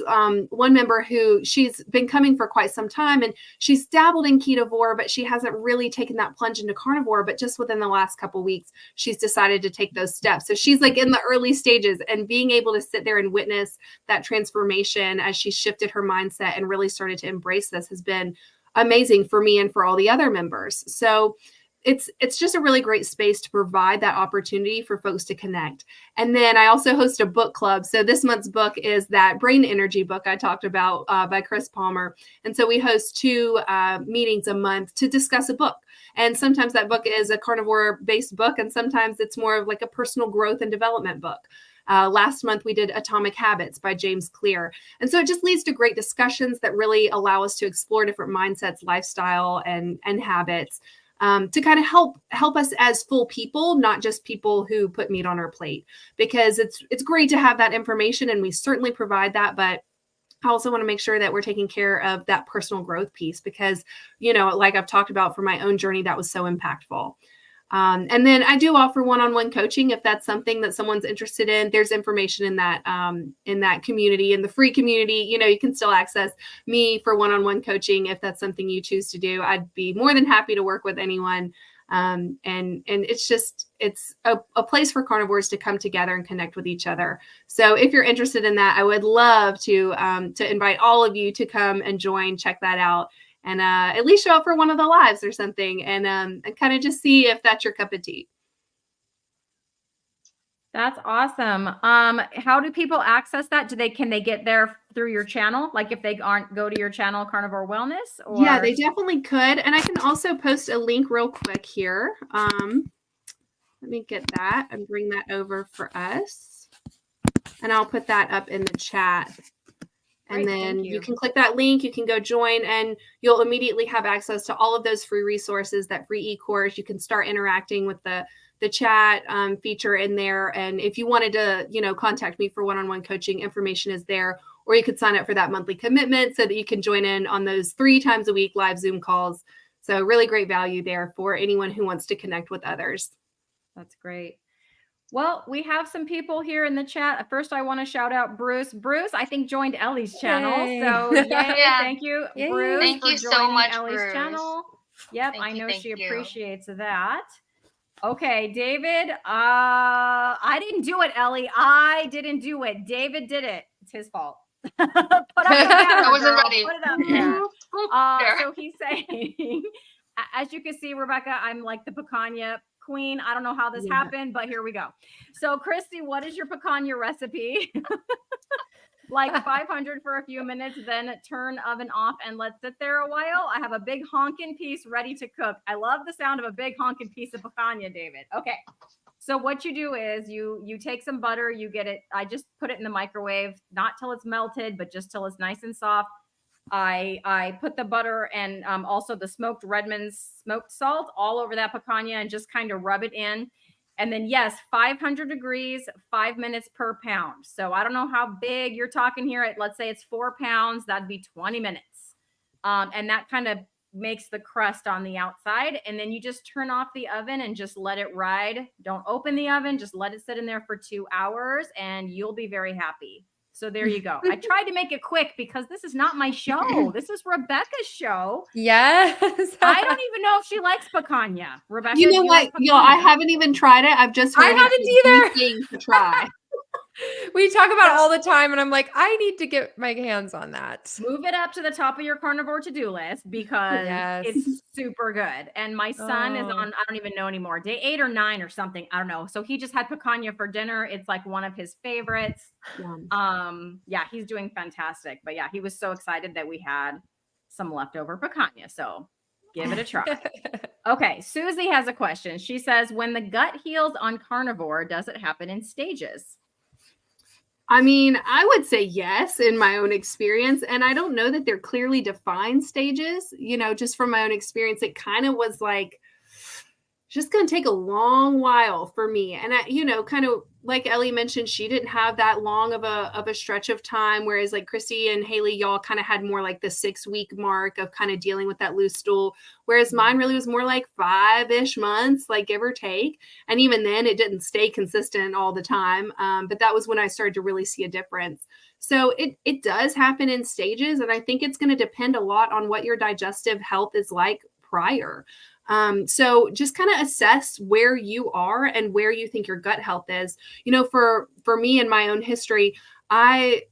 S4: one member who she's been coming for quite some time, and she's dabbled in ketovore, but she hasn't really taken that plunge into carnivore. But just within the last couple of weeks, she's decided to take those steps. So she's like in the early stages, and being able to sit there and witness that transformation as she shifted her mindset and really started to embrace this has been amazing for me and for all the other members. So it's just a really great space to provide that opportunity for folks to connect. And then I also host a book club. So this month's book is that Brain Energy book I talked about by Chris Palmer. And so we host 2 meetings a month to discuss a book. And sometimes that book is a carnivore-based book, and sometimes it's more of like a personal growth and development book. Last month, we did Atomic Habits by James Clear. And so it just leads to great discussions that really allow us to explore different mindsets, lifestyle, and habits. To kind of help us as full people, not just people who put meat on our plate, because it's great to have that information, and we certainly provide that. But I also want to make sure that we're taking care of that personal growth piece, because, like I've talked about for my own journey, that was so impactful. And then I do offer one-on-one coaching if that's something that someone's interested in. There's information in that community, in the free community. You can still access me for one-on-one coaching if that's something you choose to do. I'd be more than happy to work with anyone. And it's a place for carnivores to come together and connect with each other. So if you're interested in that, I would love to invite all of you to come and join, check that out. And at least show up for one of the lives or something, and kind of just see if that's your cup of tea.
S2: That's awesome. How do people access that? Can they get there through your channel? Like if they go to your channel, Carnivore Wellness? Or?
S4: Yeah, they definitely could. And I can also post a link real quick here. Let me get that and bring that over for us. And I'll put that up in the chat. And
S2: Great,
S4: then you can click that link, you can go join, and you'll immediately have access to all of those free resources, that free e-course. You can start interacting with the chat feature in there. And if you wanted to, contact me for one-on-one coaching, information is there. Or you could sign up for that monthly commitment so that you can join in on those 3 times a week live Zoom calls. So really great value there for anyone who wants to connect with others.
S2: That's great. Well, we have some people here in the chat. First, I want to shout out Bruce. Bruce, I think, joined Ellie's channel.
S3: Yay.
S2: So
S1: Yeah.
S2: thank you,
S3: Yay.
S2: Bruce,
S1: Thank
S2: for
S1: you so
S2: joining
S1: much,
S2: Ellie's
S1: Bruce.
S2: channel. Yep,
S1: Thank
S2: I know
S1: you.
S2: she appreciates that. Okay, David, I didn't do it, Ellie. I didn't do it. David did it. It's his fault. Put up the banner,
S1: I wasn't
S2: girl.
S1: ready.
S2: Put it up there.
S1: There.
S2: So he's saying, as you can see, Rebecca, I'm like the picanha queen. I don't know how this happened, but here we go. So Cristie, what is your picanha recipe? Like 500 for a few minutes, then turn oven off and let sit there a while. I have a big honkin' piece ready to cook. I love the sound of a big honkin' piece of picanha, David. Okay. So what you do is you take some butter, you get it. I just put it in the microwave, not till it's melted, but just till it's nice and soft. I put the butter and also the smoked Redmond's smoked salt all over that picanha and just kind of rub it in. And then, yes, 500 degrees, 5 minutes per pound. So I don't know how big you're talking here. Let's say it's 4 pounds. That'd be 20 minutes. And that kind of makes the crust on the outside. And then you just turn off the oven and just let it ride. Don't open the oven. Just let it sit in there for 2 hours and you'll be very happy. So there you go. I tried to make it quick because this is not my show. This is Rebecca's show.
S3: Yes.
S2: I don't even know if she likes picanha. Rebecca,
S4: You know what? I haven't even tried it. I've just heard
S3: I haven't either.
S4: Thing to try.
S3: We talk about it all the time, and I'm like, I need to get my hands on that.
S2: Move it up to the top of your carnivore to-do list because
S3: Yes.
S2: it's super good. And my son is on, I don't even know anymore, day 8 or 9 or something. I don't know. So he just had picanha for dinner. It's like one of his favorites. Yeah, he's doing fantastic. But yeah, he was so excited that we had some leftover picanha. So give it a try. Okay, Susie has a question. She says, when the gut heals on carnivore, does it happen in stages?
S4: I mean, I would say yes in my own experience. And I don't know that they're clearly defined stages, just from my own experience. It kind of was like, just going to take a long while for me. And I, you know, kind of like Ellie mentioned, she didn't have that long of a stretch of time. Whereas like Cristie and Hayley, y'all kind of had more like the 6-week mark of kind of dealing with that loose stool. Whereas mine really was more like 5-ish months, like give or take. And even then it didn't stay consistent all the time. But that was when I started to really see a difference. So it does happen in stages. And I think it's going to depend a lot on what your digestive health is like prior. So just kind of assess where you are and where you think your gut health is. You know, for me in my own history, I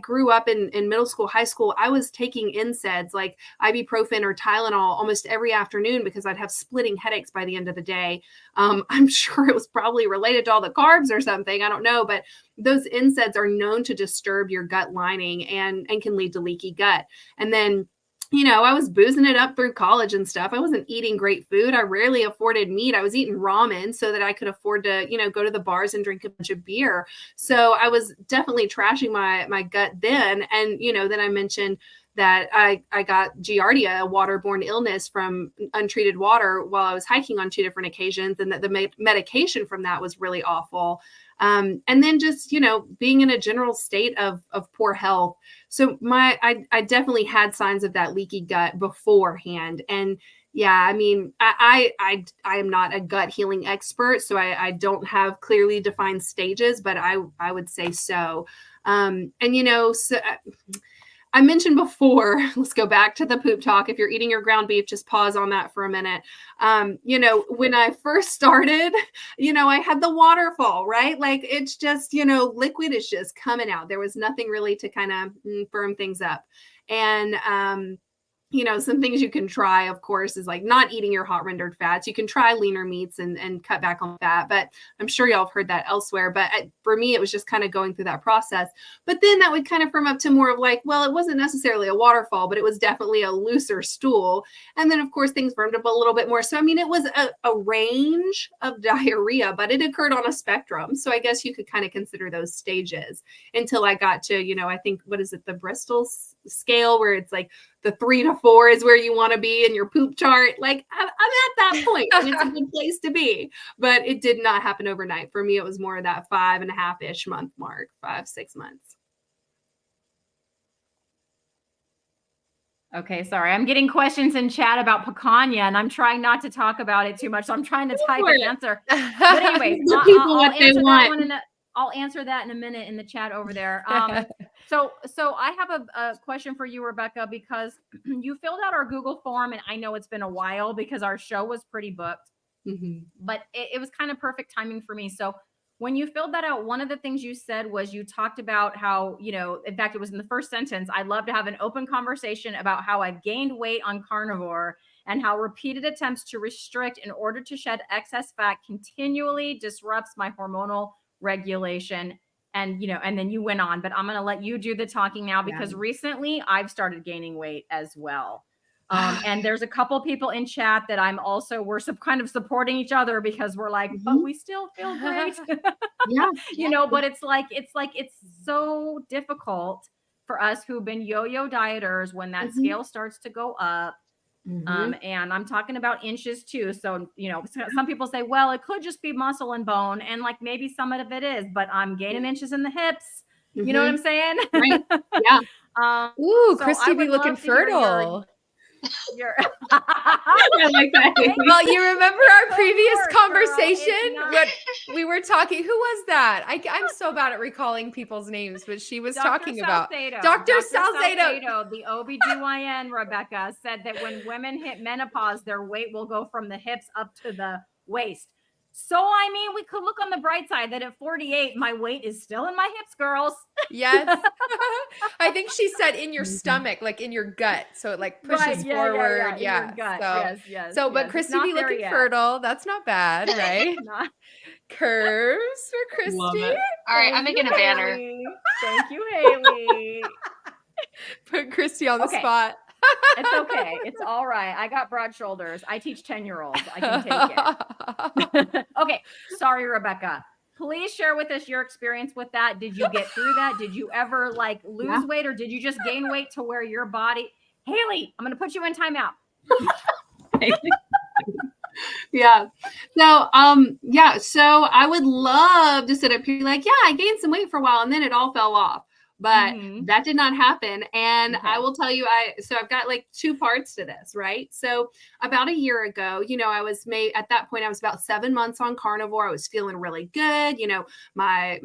S4: grew up in middle school, high school. I was taking NSAIDs like ibuprofen or Tylenol almost every afternoon because I'd have splitting headaches by the end of the day. I'm sure it was probably related to all the carbs or something. I don't know, but those NSAIDs are known to disturb your gut lining and can lead to leaky gut. And then you know, I was boozing it up through college and stuff. I wasn't eating great food. I rarely afforded meat. I was eating ramen so that I could afford to, you know, go to the bars and drink a bunch of beer. So I was definitely trashing my gut then. And, you know, then I mentioned that I got Giardia, a waterborne illness from untreated water while I was hiking on 2 different occasions. And that the medication from that was really awful. And then just, you know, being in a general state of poor health. So I definitely had signs of that leaky gut beforehand. And yeah, I mean, I am not a gut healing expert, so I don't have clearly defined stages, but I would say so. And, you know, so I mentioned before, let's go back to the poop talk. If you're eating your ground beef, just pause on that for a minute. You know, when I first started, you know, I had the waterfall, right? Like it's just, you know, liquid is just coming out. There was nothing really to kind of firm things up. And, you know, some things you can try, of course, is like not eating your hot rendered fats. You can try leaner meats and cut back on fat, but I'm sure y'all have heard that elsewhere. But for me, it was just kind of going through that process. But then that would kind of firm up to more of like, well, it wasn't necessarily a waterfall, but it was definitely a looser stool. And then, of course, things firmed up a little bit more. So, I mean, it was a range of diarrhea, but it occurred on a spectrum. So I guess you could kind of consider those stages until I got to, you know, I think, what is it, the Bristol scale, where it's like the 3 to 4 is where you want to be in your poop chart. Like I'm at that point. And it's a good place to be, but it did not happen overnight. For me, it was more of that 5.5-ish month mark, 5-6 months.
S2: Okay, sorry. I'm getting questions in chat about picanha, and I'm trying not to talk about it too much. So I'm trying to type an answer. But anyway, I'll answer that in a minute in the chat over there. So I have a question for you, Rebecca, because you filled out our Google form, and I know it's been a while because our show was pretty booked, but it was kind of perfect timing for me. So when you filled that out, one of the things you said was you talked about how, you know, in fact, it was in the first sentence, I'd love to have an open conversation about how I've gained weight on carnivore and how repeated attempts to restrict in order to shed excess fat continually disrupts my hormonal regulation. And, you know, and then you went on, but I'm going to let you do the talking now because recently I've started gaining weight as well. And there's a couple people in chat that we're kind of supporting each other because we're like, but we still feel great. You know, but it's so difficult for us who've been yo-yo dieters when that scale starts to go up. And I'm talking about inches too. So, you know, some people say, well, it could just be muscle and bone. And like, maybe some of it is, but I'm gaining inches in the hips. You know what I'm saying?
S4: Right. Yeah.
S3: Ooh, so Cristie be looking fertile.
S4: I like that.
S3: Well, you remember our previous conversation when we were talking? Who was that? I'm so bad at recalling people's names, but she was talking about Dr. Salcedo.
S2: The OBGYN, Rebecca, said that when women hit menopause, their weight will go from the hips up to the waist. So, I mean, we could look on the bright side that at 48, my weight is still in my hips, girls.
S3: Yes. I think she said in your stomach, like in your gut. So it like pushes forward. Yeah.
S2: Yes.
S3: So, but Cristie be looking fertile. That's not bad, right? Curves for Cristie.
S1: All right, I'm making a banner.
S2: Thank you, Hayley.
S3: Put Cristie on the spot.
S2: It's okay. It's all right. I got broad shoulders. I teach 10-year-olds. I can take it. Okay. Sorry, Rebecca. Please share with us your experience with that. Did you get through that? Did you ever like lose weight, or did you just gain weight to where your body? Hayley, I'm going to put you in timeout.
S4: Yeah. So I would love to sit up here like, yeah, I gained some weight for a while and then it all fell off. But that did not happen. And I will tell you, I've got like two parts to this, right? So about a year ago, at that point, I was about 7 months on carnivore. I was feeling really good. My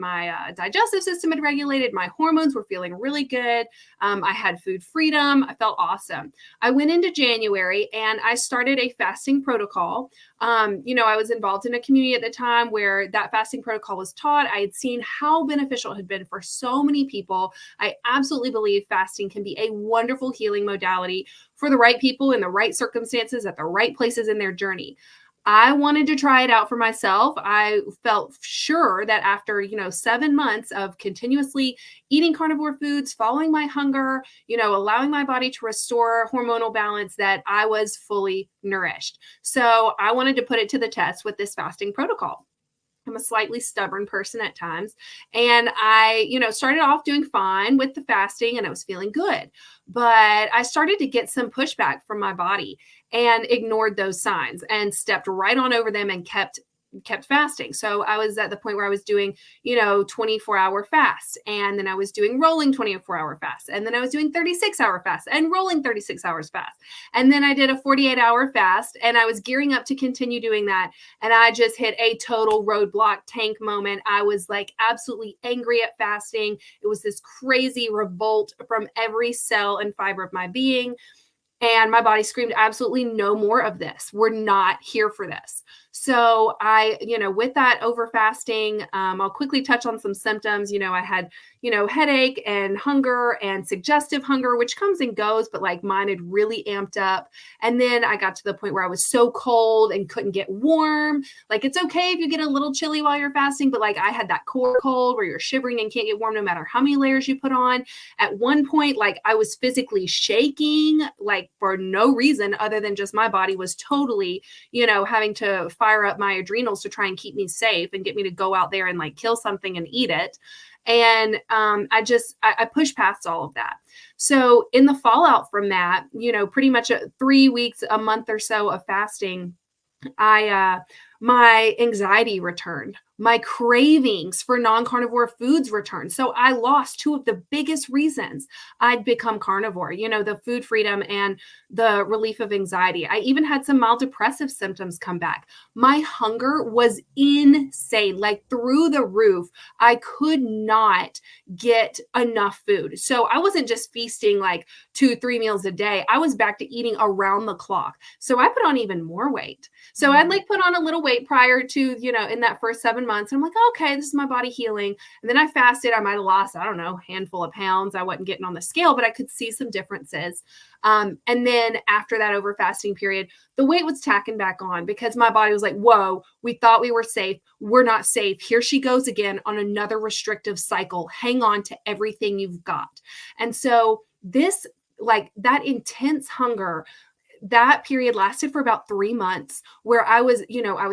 S4: digestive system had regulated. My hormones were feeling really good. I had food freedom. I felt awesome. I went into January and I started a fasting protocol. I was involved in a community at the time where that fasting protocol was taught. I had seen how beneficial it had been for so many people. I absolutely believe fasting can be a wonderful healing modality for the right people in the right circumstances at the right places in their journey. I wanted to try it out for myself. I felt sure that after, 7 months of continuously eating carnivore foods, following my hunger, allowing my body to restore hormonal balance, that I was fully nourished. So I wanted to put it to the test with this fasting protocol. I'm a slightly stubborn person at times. And I, started off doing fine with the fasting and I was feeling good. But I started to get some pushback from my body and ignored those signs and stepped right on over them and kept fasting. So I was at the point where I was doing, 24-hour fast. And then I was doing rolling 24-hour fast. And then I was doing 36-hour fast and rolling 36 hours fast. And then I did a 48-hour fast and I was gearing up to continue doing that. And I just hit a total roadblock tank moment. I was like absolutely angry at fasting. It was this crazy revolt from every cell and fiber of my being. And my body screamed, absolutely no more of this. We're not here for this. So I, with that over fasting, I'll quickly touch on some symptoms. I had, headache and hunger and suggestive hunger, which comes and goes, but like mine had really amped up. And then I got to the point where I was so cold and couldn't get warm. Like, it's okay if you get a little chilly while you're fasting, but like I had that core cold where you're shivering and can't get warm no matter how many layers you put on. At one point, like I was physically shaking, like for no reason other than just my body was totally, having to fire up my adrenals to try and keep me safe and get me to go out there and like kill something and eat it. And I pushed past all of that. So in the fallout from that, pretty much 3 weeks, a month or so of fasting, my anxiety returned. My cravings for non-carnivore foods returned. So I lost two of the biggest reasons I'd become carnivore, the food freedom and the relief of anxiety. I even had some mild depressive symptoms come back. My hunger was insane, like through the roof. I could not get enough food. So I wasn't just feasting like 2-3 meals a day. I was back to eating around the clock. So I put on even more weight. So I'd like put on a little weight prior to, in that first 7 months. I'm like, okay, this is my body healing. And then I fasted. I might've lost, a handful of pounds. I wasn't getting on the scale, but I could see some differences. And then after that over fasting period, the weight was tacking back on because my body was like, whoa, we thought we were safe. We're not safe. Here she goes again on another restrictive cycle. Hang on to everything you've got. And so this, like that intense hunger, that period lasted for about 3 months where I was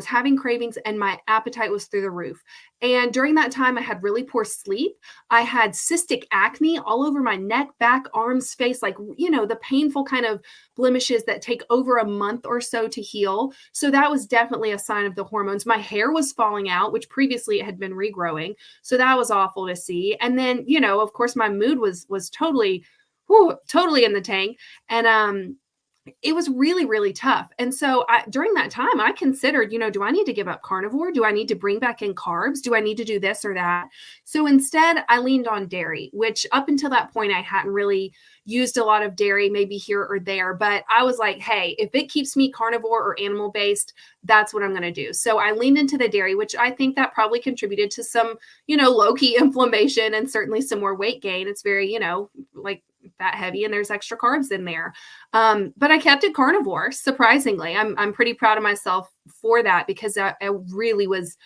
S4: having cravings and my appetite was through the roof. And during that time, I had really poor sleep. I had cystic acne all over my neck, back, arms, face, like, the painful kind of blemishes that take over a month or so to heal. So that was definitely a sign of the hormones. My hair was falling out, which previously it had been regrowing. So that was awful to see. And then, of course, my mood was totally in the tank. And, it was really, really tough. And so during that time, I considered, do I need to give up carnivore? Do I need to bring back in carbs? Do I need to do this or that? So instead, I leaned on dairy, which up until that point, I hadn't really used a lot of dairy, maybe here or there. But I was like, hey, if it keeps me carnivore or animal-based, that's what I'm going to do. So I leaned into the dairy, which I think that probably contributed to some, low-key inflammation and certainly some more weight gain. It's very, like fat heavy and there's extra carbs in there. But I kept it carnivore. Surprisingly, I'm pretty proud of myself for that because I really was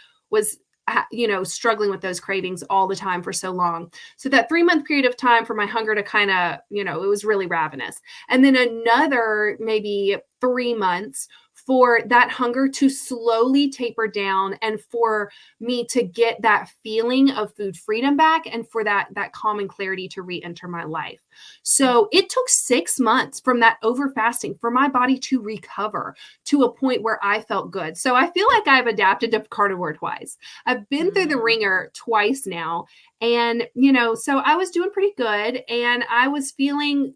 S4: struggling with those cravings all the time for so long. So that 3-month period of time for my hunger to kind of, it was really ravenous. And then another maybe 3 months for that hunger to slowly taper down and for me to get that feeling of food freedom back and for that calm and clarity to re-enter my life. So it took 6 months from that over fasting for my body to recover to a point where I felt good. So I feel like I've adapted to carnivore twice. I've been through the ringer twice now. And, so I was doing pretty good and I was feeling,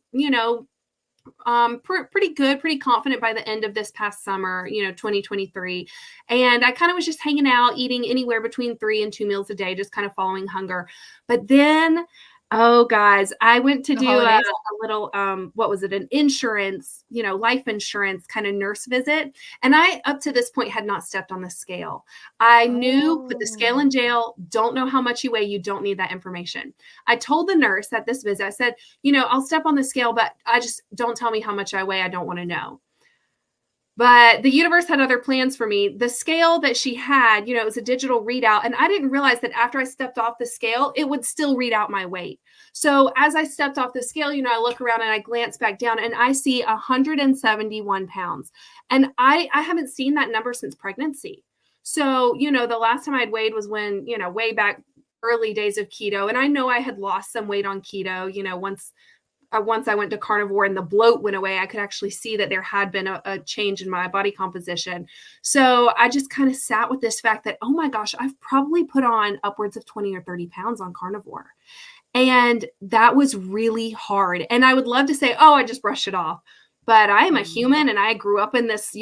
S4: pretty good, pretty confident by the end of this past summer, 2023. And I kind of was just hanging out, eating anywhere between 3 and 2 meals a day, just kind of following hunger. But then, oh guys, I went to do a little, what was it? An insurance, life insurance kind of nurse visit. And I, up to this point, had not stepped on the scale. I knew, put the scale in jail, don't know how much you weigh. You don't need that information. I told the nurse at this visit, I said, I'll step on the scale, but I just don't tell me how much I weigh. I don't want to know. But the universe had other plans for me. The scale that she had, it was a digital readout. And I didn't realize that after I stepped off the scale, it would still read out my weight. So as I stepped off the scale, I look around and I glance back down and I see 171 pounds. And I haven't seen that number since pregnancy. So, the last time I'd weighed was when, way back early days of keto. And I know I had lost some weight on keto, once I went to carnivore and the bloat went away, I could actually see that there had been a change in my body composition. So I just kind of sat with this fact that, oh my gosh, I've probably put on upwards of 20 or 30 pounds on carnivore. And that was really hard. And I would love to say, oh, I just brushed it off. But I am a human and I grew up in this,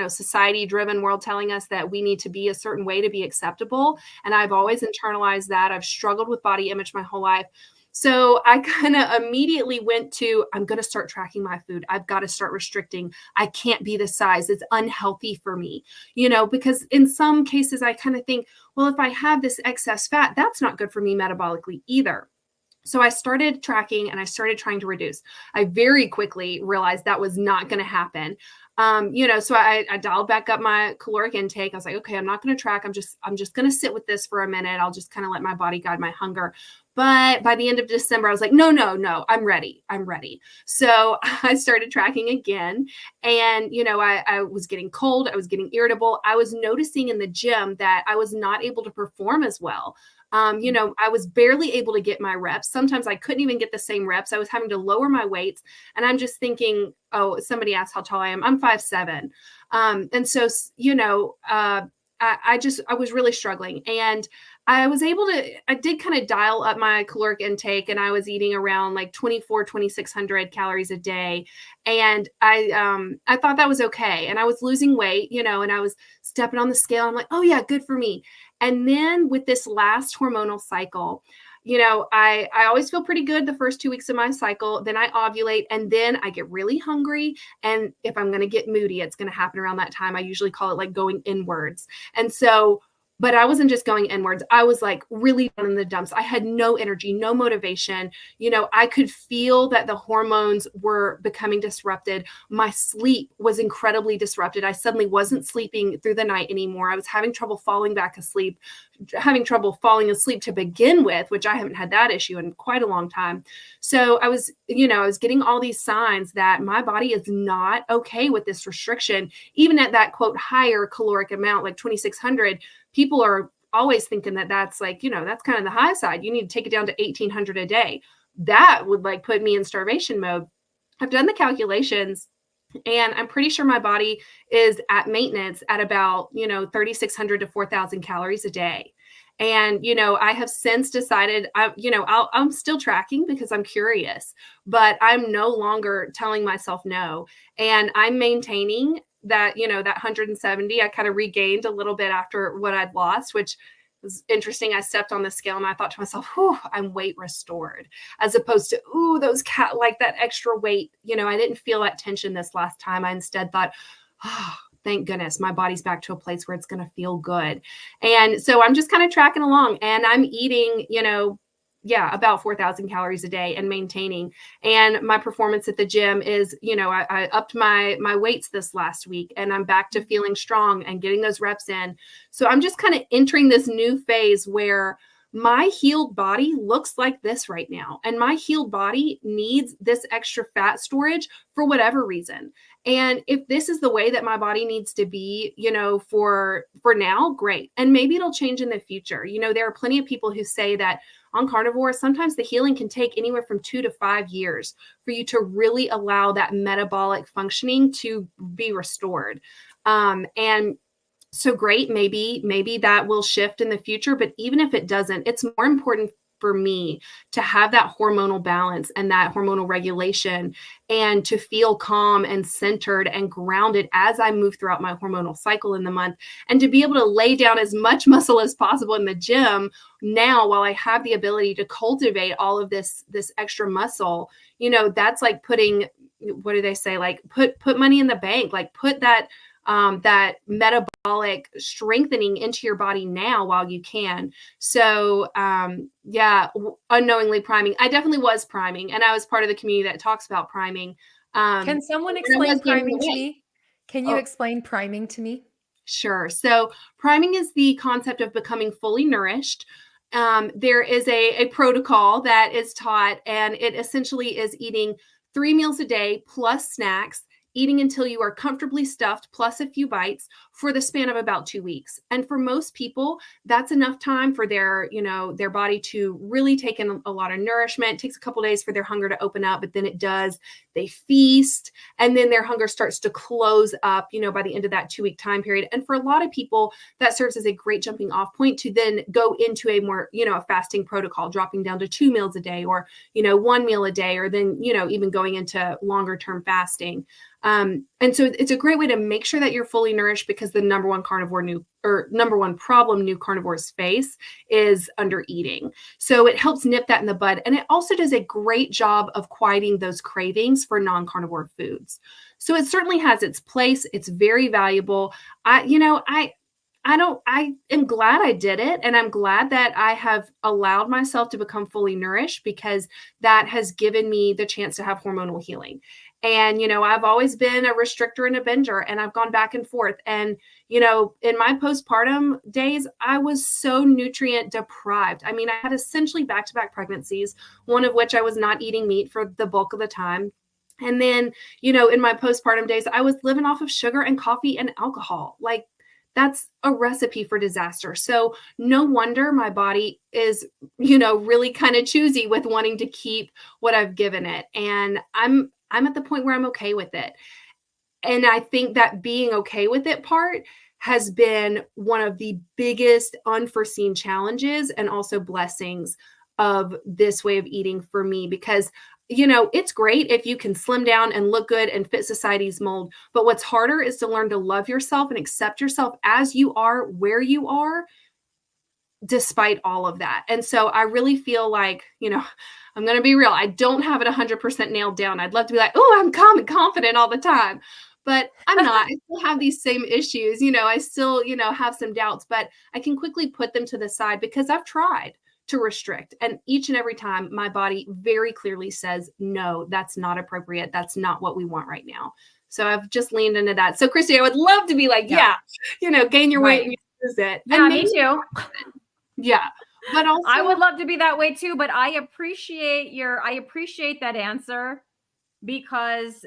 S4: society driven world telling us that we need to be a certain way to be acceptable. And I've always internalized that. I've struggled with body image my whole life. So I kind of immediately went to, I'm going to start tracking my food. I've got to start restricting. I can't be this size. It's unhealthy for me, because in some cases I kind of think, well, if I have this excess fat, that's not good for me metabolically either. So I started tracking and I started trying to reduce. I very quickly realized that was not going to happen. So I dialed back up my caloric intake. I was like, okay, I'm not going to track. I'm just going to sit with this for a minute. I'll just kind of let my body guide my hunger. But by the end of December, I was like, no, I'm ready. So I started tracking again. And, I was getting cold. I was getting irritable. I was noticing in the gym that I was not able to perform as well. I was barely able to get my reps. Sometimes I couldn't even get the same reps. I was having to lower my weights. And I'm just thinking, oh, somebody asked how tall I am. I'm 5'7". And so, I was really struggling. And I did kind of dial up my caloric intake and I was eating around like 2,600 calories a day. And I thought that was okay. And I was losing weight, and I was stepping on the scale. I'm like, oh yeah, good for me. And then with this last hormonal cycle, I always feel pretty good the first 2 weeks of my cycle. Then I ovulate and then I get really hungry. And if I'm going to get moody, it's going to happen around that time. I usually call it like going inwards. And so, but I wasn't just going inwards. I was like really down in the dumps. I had no energy, no motivation. I could feel that the hormones were becoming disrupted. My sleep was incredibly disrupted. I suddenly wasn't sleeping through the night anymore. I was having trouble falling back asleep, having trouble falling asleep to begin with, which I haven't had that issue in quite a long time. So I was getting all these signs that my body is not okay with this restriction, even at that quote higher caloric amount, like 2,600. People are always thinking that that's like, that's kind of the high side. You need to take it down to 1,800 a day. That would like put me in starvation mode. I've done the calculations and I'm pretty sure my body is at maintenance at about, 3,600 to 4,000 calories a day. And, I have since decided, I'm still tracking because I'm curious, but I'm no longer telling myself no. And I'm maintaining that, that 170, I kind of regained a little bit after what I'd lost, which was interesting. I stepped on the scale and I thought to myself, whew, I'm weight restored, as opposed to, ooh, those like that extra weight. I didn't feel that tension this last time. I instead thought, oh, thank goodness my body's back to a place where it's going to feel good. And so I'm just kind of tracking along and I'm eating, about 4,000 calories a day and maintaining. And my performance at the gym is, I upped my weights this last week and I'm back to feeling strong and getting those reps in. So I'm just kind of entering this new phase where my healed body looks like this right now. And my healed body needs this extra fat storage for whatever reason. And if this is the way that my body needs to be, you know, for now, great. And maybe it'll change in the future. You know, there are plenty of people who say that on carnivore, sometimes the healing can take anywhere from 2 to 5 years for you to really allow that metabolic functioning to be restored. And so great, maybe that will shift in the future, but even if it doesn't, it's more important for me to have that hormonal balance and that hormonal regulation and to feel calm and centered and grounded as I move throughout my hormonal cycle in the month, and to be able to lay down as much muscle as possible in the gym now while I have the ability to cultivate all of this extra muscle. You know, that's like putting, what do they say? Like put money in the bank, like put that metabolic strengthening into your body now while you can. So yeah, unknowingly priming. I definitely was priming, and I was part of the community that talks about priming.
S3: Can someone explain priming to me? Can you explain priming to me?
S4: Sure. So priming is the concept of becoming fully nourished. There is a protocol that is taught, and it essentially is eating 3 meals a day plus snacks, eating until you are comfortably stuffed plus a few bites for the span of about 2 weeks. And for most people, that's enough time for their body to really take in a lot of nourishment. It takes a couple days for their hunger to open up, but then it does. They feast, and then their hunger starts to close up, you know, by the end of that 2-week time period. And for a lot of people, that serves as a great jumping off point to then go into a more, you know, a fasting protocol, dropping down to 2 meals a day, or, you know, 1 meal a day, or then, you know, even going into longer term fasting. And so it's a great way to make sure that you're fully nourished, because the number one problem new carnivores face is under eating. So it helps nip that in the bud. And it also does a great job of quieting those cravings for non-carnivore foods. So it certainly has its place. It's very valuable. I am glad I did it. And I'm glad that I have allowed myself to become fully nourished, because that has given me the chance to have hormonal healing. And, you know, I've always been a restrictor and a binger, and I've gone back and forth. And, you know, in my postpartum days, I was so nutrient deprived. I mean, I had essentially back-to-back pregnancies, one of which I was not eating meat for the bulk of the time. And then, you know, in my postpartum days, I was living off of sugar and coffee and alcohol. Like, that's a recipe for disaster. So no wonder my body is, you know, really kind of choosy with wanting to keep what I've given it. And I'm at the point where I'm okay with it. And I think that being okay with it part has been one of the biggest unforeseen challenges and also blessings of this way of eating for me, because, you know, it's great if you can slim down and look good and fit society's mold. But what's harder is to learn to love yourself and accept yourself as you are, where you are, despite all of that. And so I really feel like, you know, I'm going to be real. I don't have it 100% nailed down. I'd love to be like, oh, I'm calm and confident all the time, but I'm not. I still have these same issues. You know, I still, you know, have some doubts, but I can quickly put them to the side because I've tried to restrict. And each and every time my body very clearly says, no, that's not appropriate. That's not what we want right now. So I've just leaned into that. So Cristie, I would love to be like, yeah, you know, gain your weight and use it.
S2: Yeah, and me too.
S4: Yeah. But also,
S2: I would love to be that way too, but I appreciate that answer, because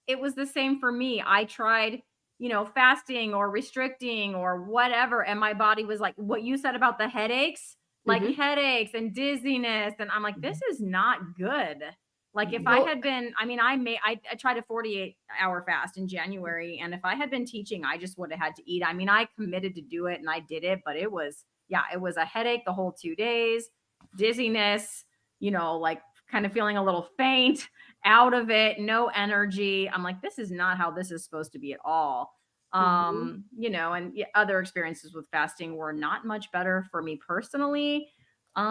S2: it was the same for me. I tried, you know, fasting or restricting or whatever, and my body was like, what you said about the headaches, like headaches and dizziness, and I'm like, this is not good. Like if I had been, I mean, I tried a 48-hour fast in January, and if I had been teaching, I just would have had to eat. I mean, I committed to do it and I did it, but it was a headache the whole 2 days, dizziness, you know, like kind of feeling a little faint, out of it, no energy. I'm like, this is not how this is supposed to be at all. You know, and other experiences with fasting were not much better for me personally. So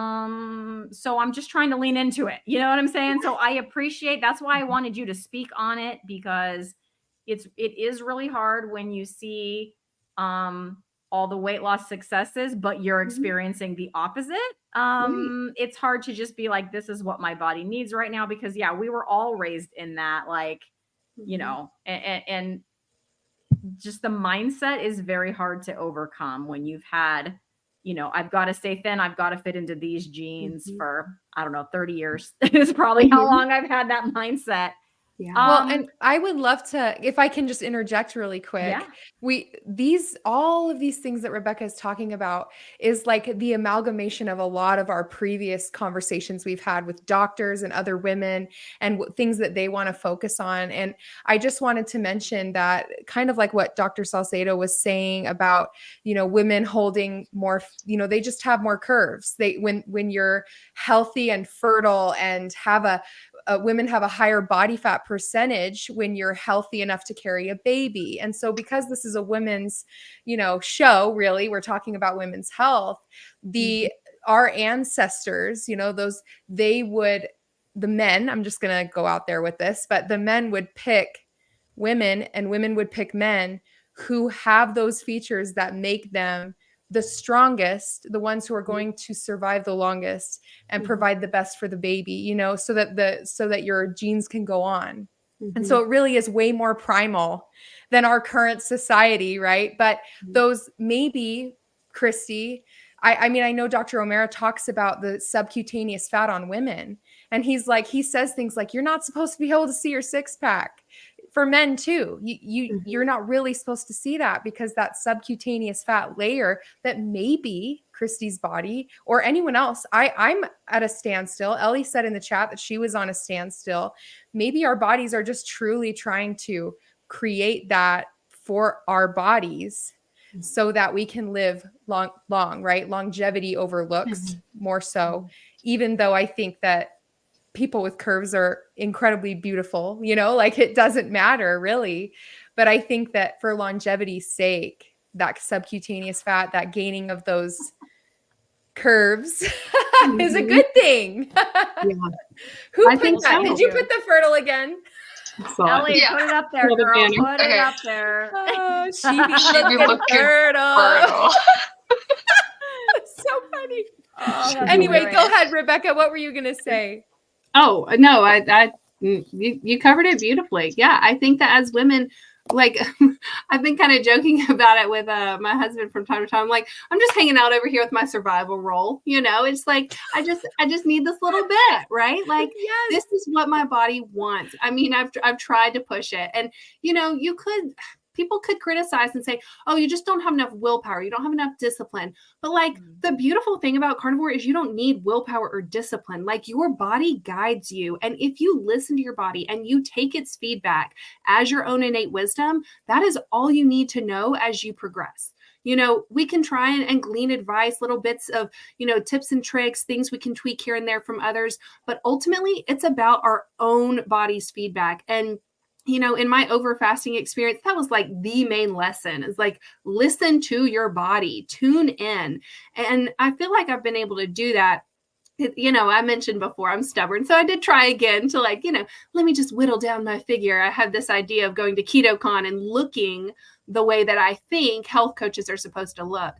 S2: I'm just trying to lean into it. You know what I'm saying? So I appreciate, that's why I wanted you to speak on it, because it is really hard when you see, all the weight loss successes, but you're experiencing the opposite. It's hard to just be like, this is what my body needs right now, because we were all raised in that, like, you know, and just the mindset is very hard to overcome when you've had, you know, I've got to stay thin. I've got to fit into these jeans for, I don't know, 30 years is probably how long I've had that mindset.
S4: Yeah.
S3: Well, and I would love to, if I can just interject really quick.
S2: Yeah.
S3: All of these things that Rebecca is talking about is like the amalgamation of a lot of our previous conversations we've had with doctors and other women and things that they want to focus on. And I just wanted to mention that, kind of like what Dr. Salcedo was saying about, women holding more, they just have more curves. When you're healthy and fertile and women have a higher body fat percentage when you're healthy enough to carry a baby. And so because this is a women's, show, really, we're talking about women's health, our ancestors, the men, I'm just going to go out there with this, but the men would pick women and women would pick men who have those features that make them the strongest, the ones who are going to survive the longest and provide the best for the baby, so that your genes can go on. And so it really is way more primal than our current society, right? But those maybe, Cristie, I mean, I know Dr. O'Mara talks about the subcutaneous fat on women, and he says things like, you're not supposed to be able to see your six pack. For men too, you're not really supposed to see that, because that subcutaneous fat layer that maybe Cristie's body or anyone else, I'm at a standstill. Ellie said in the chat that she was on a standstill. Maybe our bodies are just truly trying to create that for our bodies so that we can live long, right? Longevity over looks more so, even though I think that people with curves are incredibly beautiful, like it doesn't matter really. But I think that for longevity's sake, that subcutaneous fat, that gaining of those curves is a good thing. Who put that? Did you put the fertile again?
S2: Ellie, put it up there, girl. Put it up there.
S3: Oh, she be looking fertile. So funny. Oh, anyway, go ahead, Rebecca. What were you going to say?
S4: Oh, no, you covered it beautifully. Yeah, I think that as women, like, I've been kind of joking about it with my husband from time to time. Like, I'm just hanging out over here with my survival role. It's like, I just need this little bit, right? Like, this is what my body wants. I mean, I've tried to push it, and people could criticize and say, oh, you just don't have enough willpower. You don't have enough discipline. But like the beautiful thing about carnivore is you don't need willpower or discipline. Like your body guides you. And if you listen to your body and you take its feedback as your own innate wisdom, that is all you need to know as you progress. We can try and glean advice, little bits of, tips and tricks, things we can tweak here and there from others. But ultimately, it's about our own body's feedback. And in my over fasting experience, that was like the main lesson, is like, listen to your body, tune in. And I feel like I've been able to do that. I mentioned before, I'm stubborn. So I did try again to let me just whittle down my figure. I had this idea of going to KetoCon and looking the way that I think health coaches are supposed to look.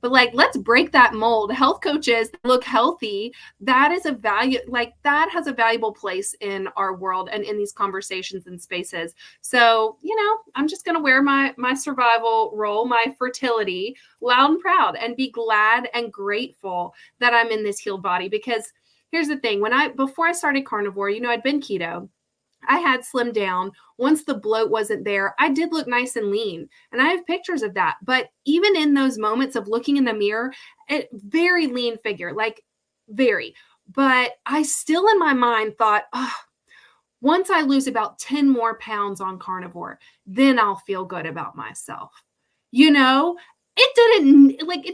S4: But let's break that mold. Health coaches look healthy. That is that has a valuable place in our world and in these conversations and spaces. So, I'm just going to wear my survival role, my fertility, loud and proud, and be glad and grateful that I'm in this healed body. Because here's the thing, before I started carnivore, I'd been keto. I had slimmed down. Once the bloat wasn't there, I did look nice and lean. And I have pictures of that. But even in those moments of looking in the mirror, very lean figure, very. But I still in my mind thought, once I lose about 10 more pounds on carnivore, then I'll feel good about myself. It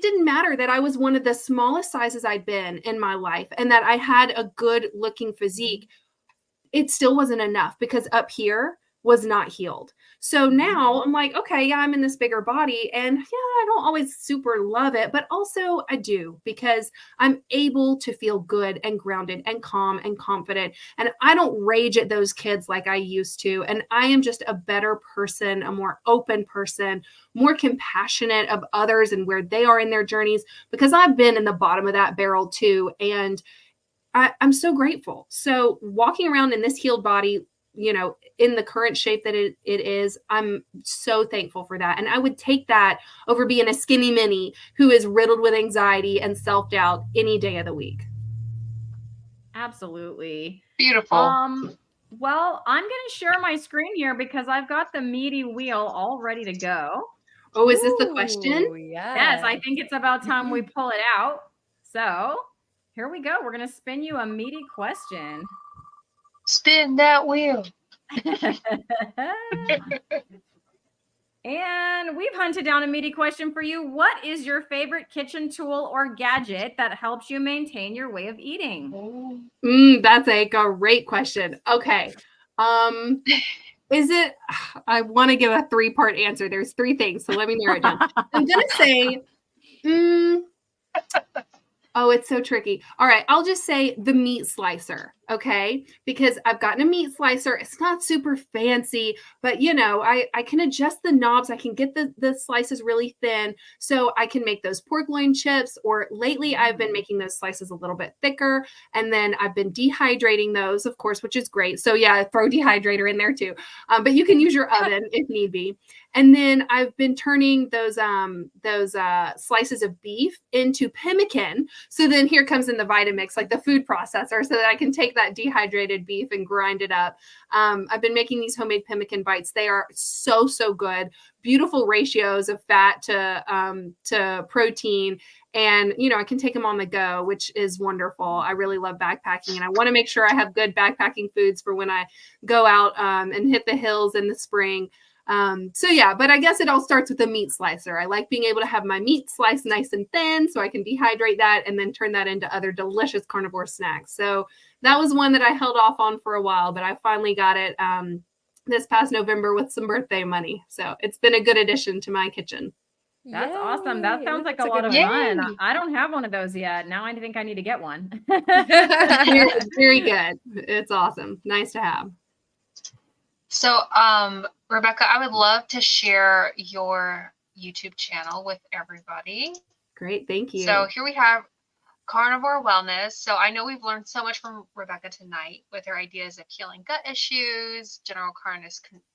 S4: didn't matter that I was one of the smallest sizes I'd been in my life and that I had a good looking physique. It still wasn't enough, because up here was not healed. So now I'm like, okay, yeah, I'm in this bigger body, and yeah, I don't always super love it, but also I do, because I'm able to feel good and grounded and calm and confident. And I don't rage at those kids like I used to. And I am just a better person, a more open person, more compassionate of others and where they are in their journeys, because I've been in the bottom of that barrel too. And I'm so grateful. So walking around in this healed body, in the current shape that it is, I'm so thankful for that. And I would take that over being a skinny mini who is riddled with anxiety and self-doubt any day of the week.
S2: Absolutely.
S1: Beautiful.
S2: Well, I'm going to share my screen here because I've got the meaty wheel all ready to go.
S4: Oh, is this the question?
S3: Ooh,
S2: Yes, I think it's about time we pull it out. So here we go. We're going to spin you a meaty question.
S1: Spin that wheel.
S2: And we've hunted down a meaty question for you. What is your favorite kitchen tool or gadget that helps you maintain your way of eating?
S4: That's a great question. Okay. Is it, I want to give a 3-part answer. There's 3 things, so let me narrow it down. I'm going to say, oh, it's so tricky. All right, I'll just say the meat slicer, okay? Because I've gotten a meat slicer. It's not super fancy, but I can adjust the knobs. I can get the slices really thin, so I can make those pork loin chips, or lately I've been making those slices a little bit thicker, and then I've been dehydrating those, of course, which is great. So yeah, throw dehydrator in there too. But you can use your oven if need be. And then I've been turning those slices of beef into pemmican. So then here comes in the Vitamix, like the food processor, so that I can take that dehydrated beef and grind it up. I've been making these homemade pemmican bites. They are so, so good. Beautiful ratios of fat to protein. And, I can take them on the go, which is wonderful. I really love backpacking, and I want to make sure I have good backpacking foods for when I go out and hit the hills in the spring. So yeah, but I guess it all starts with a meat slicer. I like being able to have my meat sliced nice and thin so I can dehydrate that and then turn that into other delicious carnivore snacks. So that was one that I held off on for a while, but I finally got it this past November with some birthday money. So it's been a good addition to my kitchen.
S2: That's awesome. That sounds like a lot of fun. I don't have one of those yet. Now I think I need to get one.
S4: Very, very good. It's awesome. Nice to have.
S1: So, Rebecca, I would love to share your YouTube channel with everybody.
S4: Great. Thank you.
S1: So here we have Carnivore Wellness. So I know we've learned so much from Rebecca tonight with her ideas of healing gut issues, general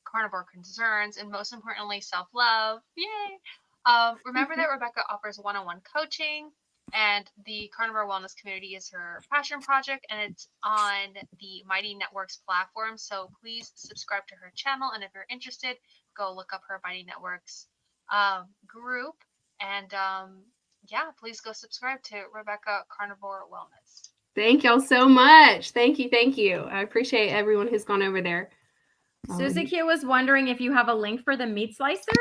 S1: carnivore concerns, and most importantly, self-love. Yay! Remember that Rebecca offers one-on-one coaching, and the Carnivore Wellness community is her passion project, and it's on the Mighty Networks platform. So please subscribe to her channel, and if you're interested, go look up her Mighty Networks group, and please go subscribe to Rebecca Carnivore Wellness.
S4: Thank y'all so much. Thank you. Thank you. I appreciate everyone who's gone over there.
S2: Susie Q was wondering if you have a link for the meat slicer.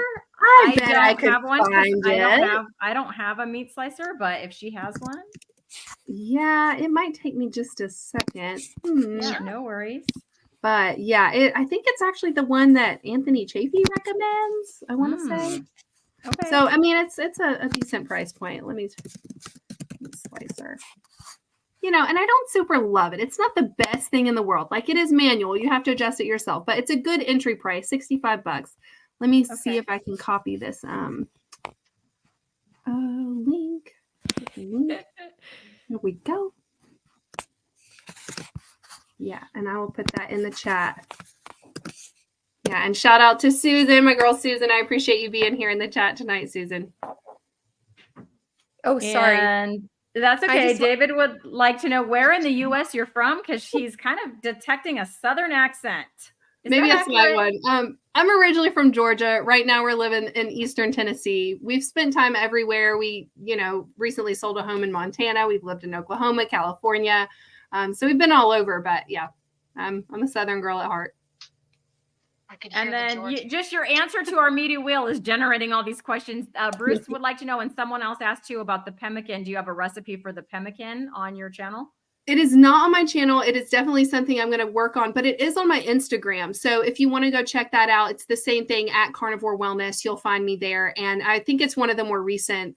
S4: I bet I could find it.
S2: I don't have a meat slicer, but if she has one.
S4: Yeah, it might take me just a second.
S2: Yeah, no worries.
S4: But yeah, I think it's actually the one that Anthony Chafee recommends, I want to say.
S2: Okay.
S4: So, I mean, it's a decent price point. Let me slicer. And I don't super love it. It's not the best thing in the world. Like, it is manual. You have to adjust it yourself, but it's a good entry price, $65. Let me see if I can copy this link. Here we go. Yeah, and I will put that in the chat. Yeah, and shout out to Susan, my girl Susan. I appreciate you being here in the chat tonight, Susan.
S3: Oh, sorry.
S2: And that's okay. David would like to know where in the U.S. you're from, because she's kind of detecting a Southern accent.
S4: Maybe a slight one. I'm originally from Georgia. Right now we're living in Eastern Tennessee. We've spent time everywhere. We, recently sold a home in Montana. We've lived in Oklahoma, California. So we've been all over, but yeah, I'm a Southern girl at heart.
S2: And then just your answer to our meaty wheel is generating all these questions. Bruce would like to know, and someone else asked you about the pemmican. Do you have a recipe for the pemmican on your channel?
S4: It is not on my channel. It is definitely something I'm going to work on, but it is on my Instagram. So if you want to go check that out, it's the same thing at Carnivore Wellness. You'll find me there. And I think it's one of the more recent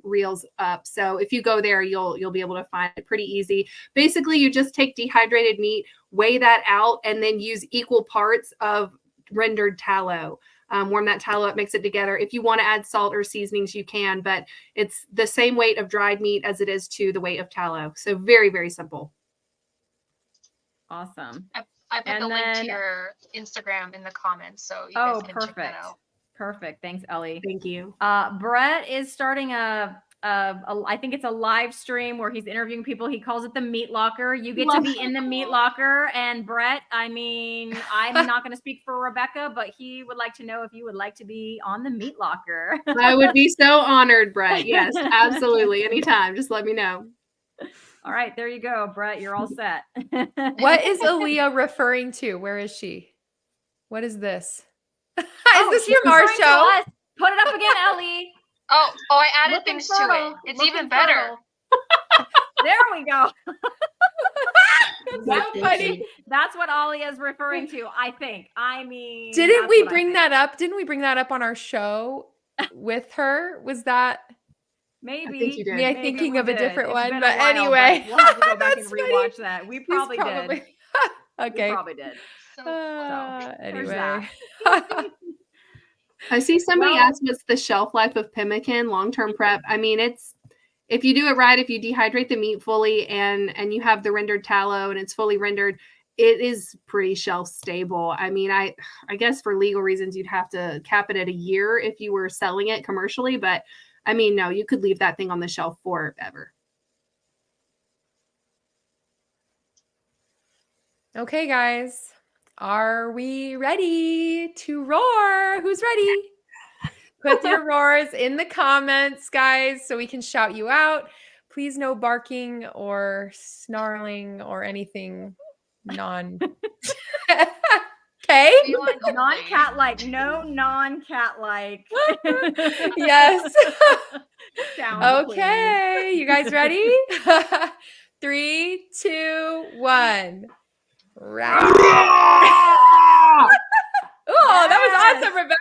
S4: reels up. So if you go there, you'll be able to find it pretty easy. Basically, you just take dehydrated meat, weigh that out, and then use equal parts of rendered tallow. Warm that tallow up, mix it together. If you want to add salt or seasonings, you can, but it's the same weight of dried meat as it is to the weight of tallow. So very, very simple.
S2: Awesome.
S1: I put the link to your Instagram in the comments, so you guys can check that out.
S2: Perfect. Thanks, Ellie.
S4: Thank you.
S2: Brett is starting a I think it's a live stream where he's interviewing people. He calls it the meat locker. You get to be in the meat locker. And Brett, I mean, I'm not going to speak for Rebecca, but he would like to know if you would like to be on the meat locker.
S4: I would be so honored, Brett. Yes, absolutely. Anytime. Just let me know.
S2: All right, there you go, Brett. You're all set.
S3: What is Aaliyah referring to? Where is she? What is this? Is this
S2: she's
S3: from our
S2: referring to
S3: show?
S2: us. Put it up again, Ellie.
S1: Oh, I added
S2: Looking
S1: things
S2: fertile.
S1: to it. It's
S2: Looking
S1: even better.
S2: fertile. There we go.
S3: So funny.
S2: That's what Ollie is referring to, I think. I mean,
S3: Didn't we bring that up? Didn't we bring that up on our show with her? Was that
S2: maybe?
S4: I think you did.
S3: me
S2: Maybe
S3: thinking
S2: we
S3: of a
S2: did.
S3: different
S2: It's
S3: one?
S2: been a
S3: But
S2: while,
S3: anyway,
S2: we'll have to go back and
S3: That's funny.
S2: rewatch that. We probably did.
S3: Okay.
S2: We probably did.
S1: So
S2: there's
S3: Anyway.
S4: I see somebody
S2: Well-
S4: asked what's the shelf life of pemmican long-term prep. I mean, it's if you do it right, if you dehydrate the meat fully and you have the rendered tallow and it's fully rendered, it is pretty shelf stable. I mean, I guess for legal reasons you'd have to cap it at a year if you were selling it commercially, but I mean, no, you could leave that thing on the shelf forever.
S3: Okay, guys. Are we ready to roar? Who's ready? Put your roars in the comments, guys, so we can shout you out. Please no barking or snarling or anything non. Okay?
S1: we want
S2: Non-cat like. No non-cat like.
S3: Yes.
S2: Sound, please.
S3: Okay. You guys ready? 3, 2, 1. Oh, that was awesome, Rebecca.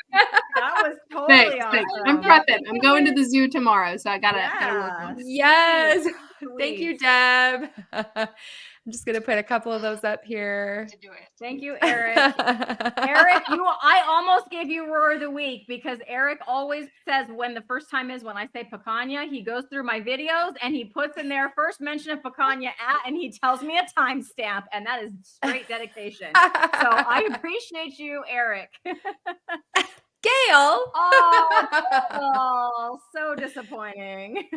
S2: That was totally
S4: Thanks.
S2: awesome.
S4: I'm prepping. I'm going to the zoo tomorrow, so I gotta work on it.
S3: Yes.
S2: Sweet.
S3: Thank you, Deb. I'm just gonna put a couple of those up here.
S1: to do it.
S2: Thank you, Eric. Eric, I almost gave you roar of the week because Eric always says when the first time is when I say picanha, he goes through my videos and he puts in there first mention of picanha at, and he tells me a timestamp, and that is straight dedication. So I appreciate you, Eric.
S3: Gail.
S2: Oh, so disappointing.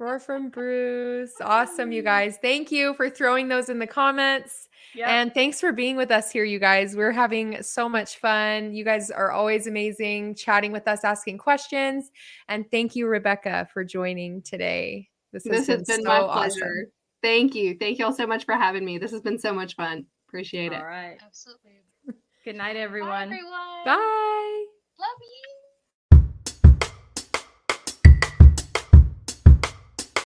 S3: Roar from Bruce. Awesome, you guys. Thank you for throwing those in the comments.
S2: Yep.
S3: And thanks for being with us here, you guys. We're having so much fun. You guys are always amazing, chatting with us, asking questions. And thank you, Rebecca, for joining today. This has been
S4: so
S3: my
S4: my pleasure. Thank you. Thank you all so much for having me. This has been so much fun. Appreciate it.
S2: All right.
S1: Absolutely.
S2: Good night,
S1: Bye,
S2: everyone.
S1: everyone.
S3: Bye.
S1: Love you.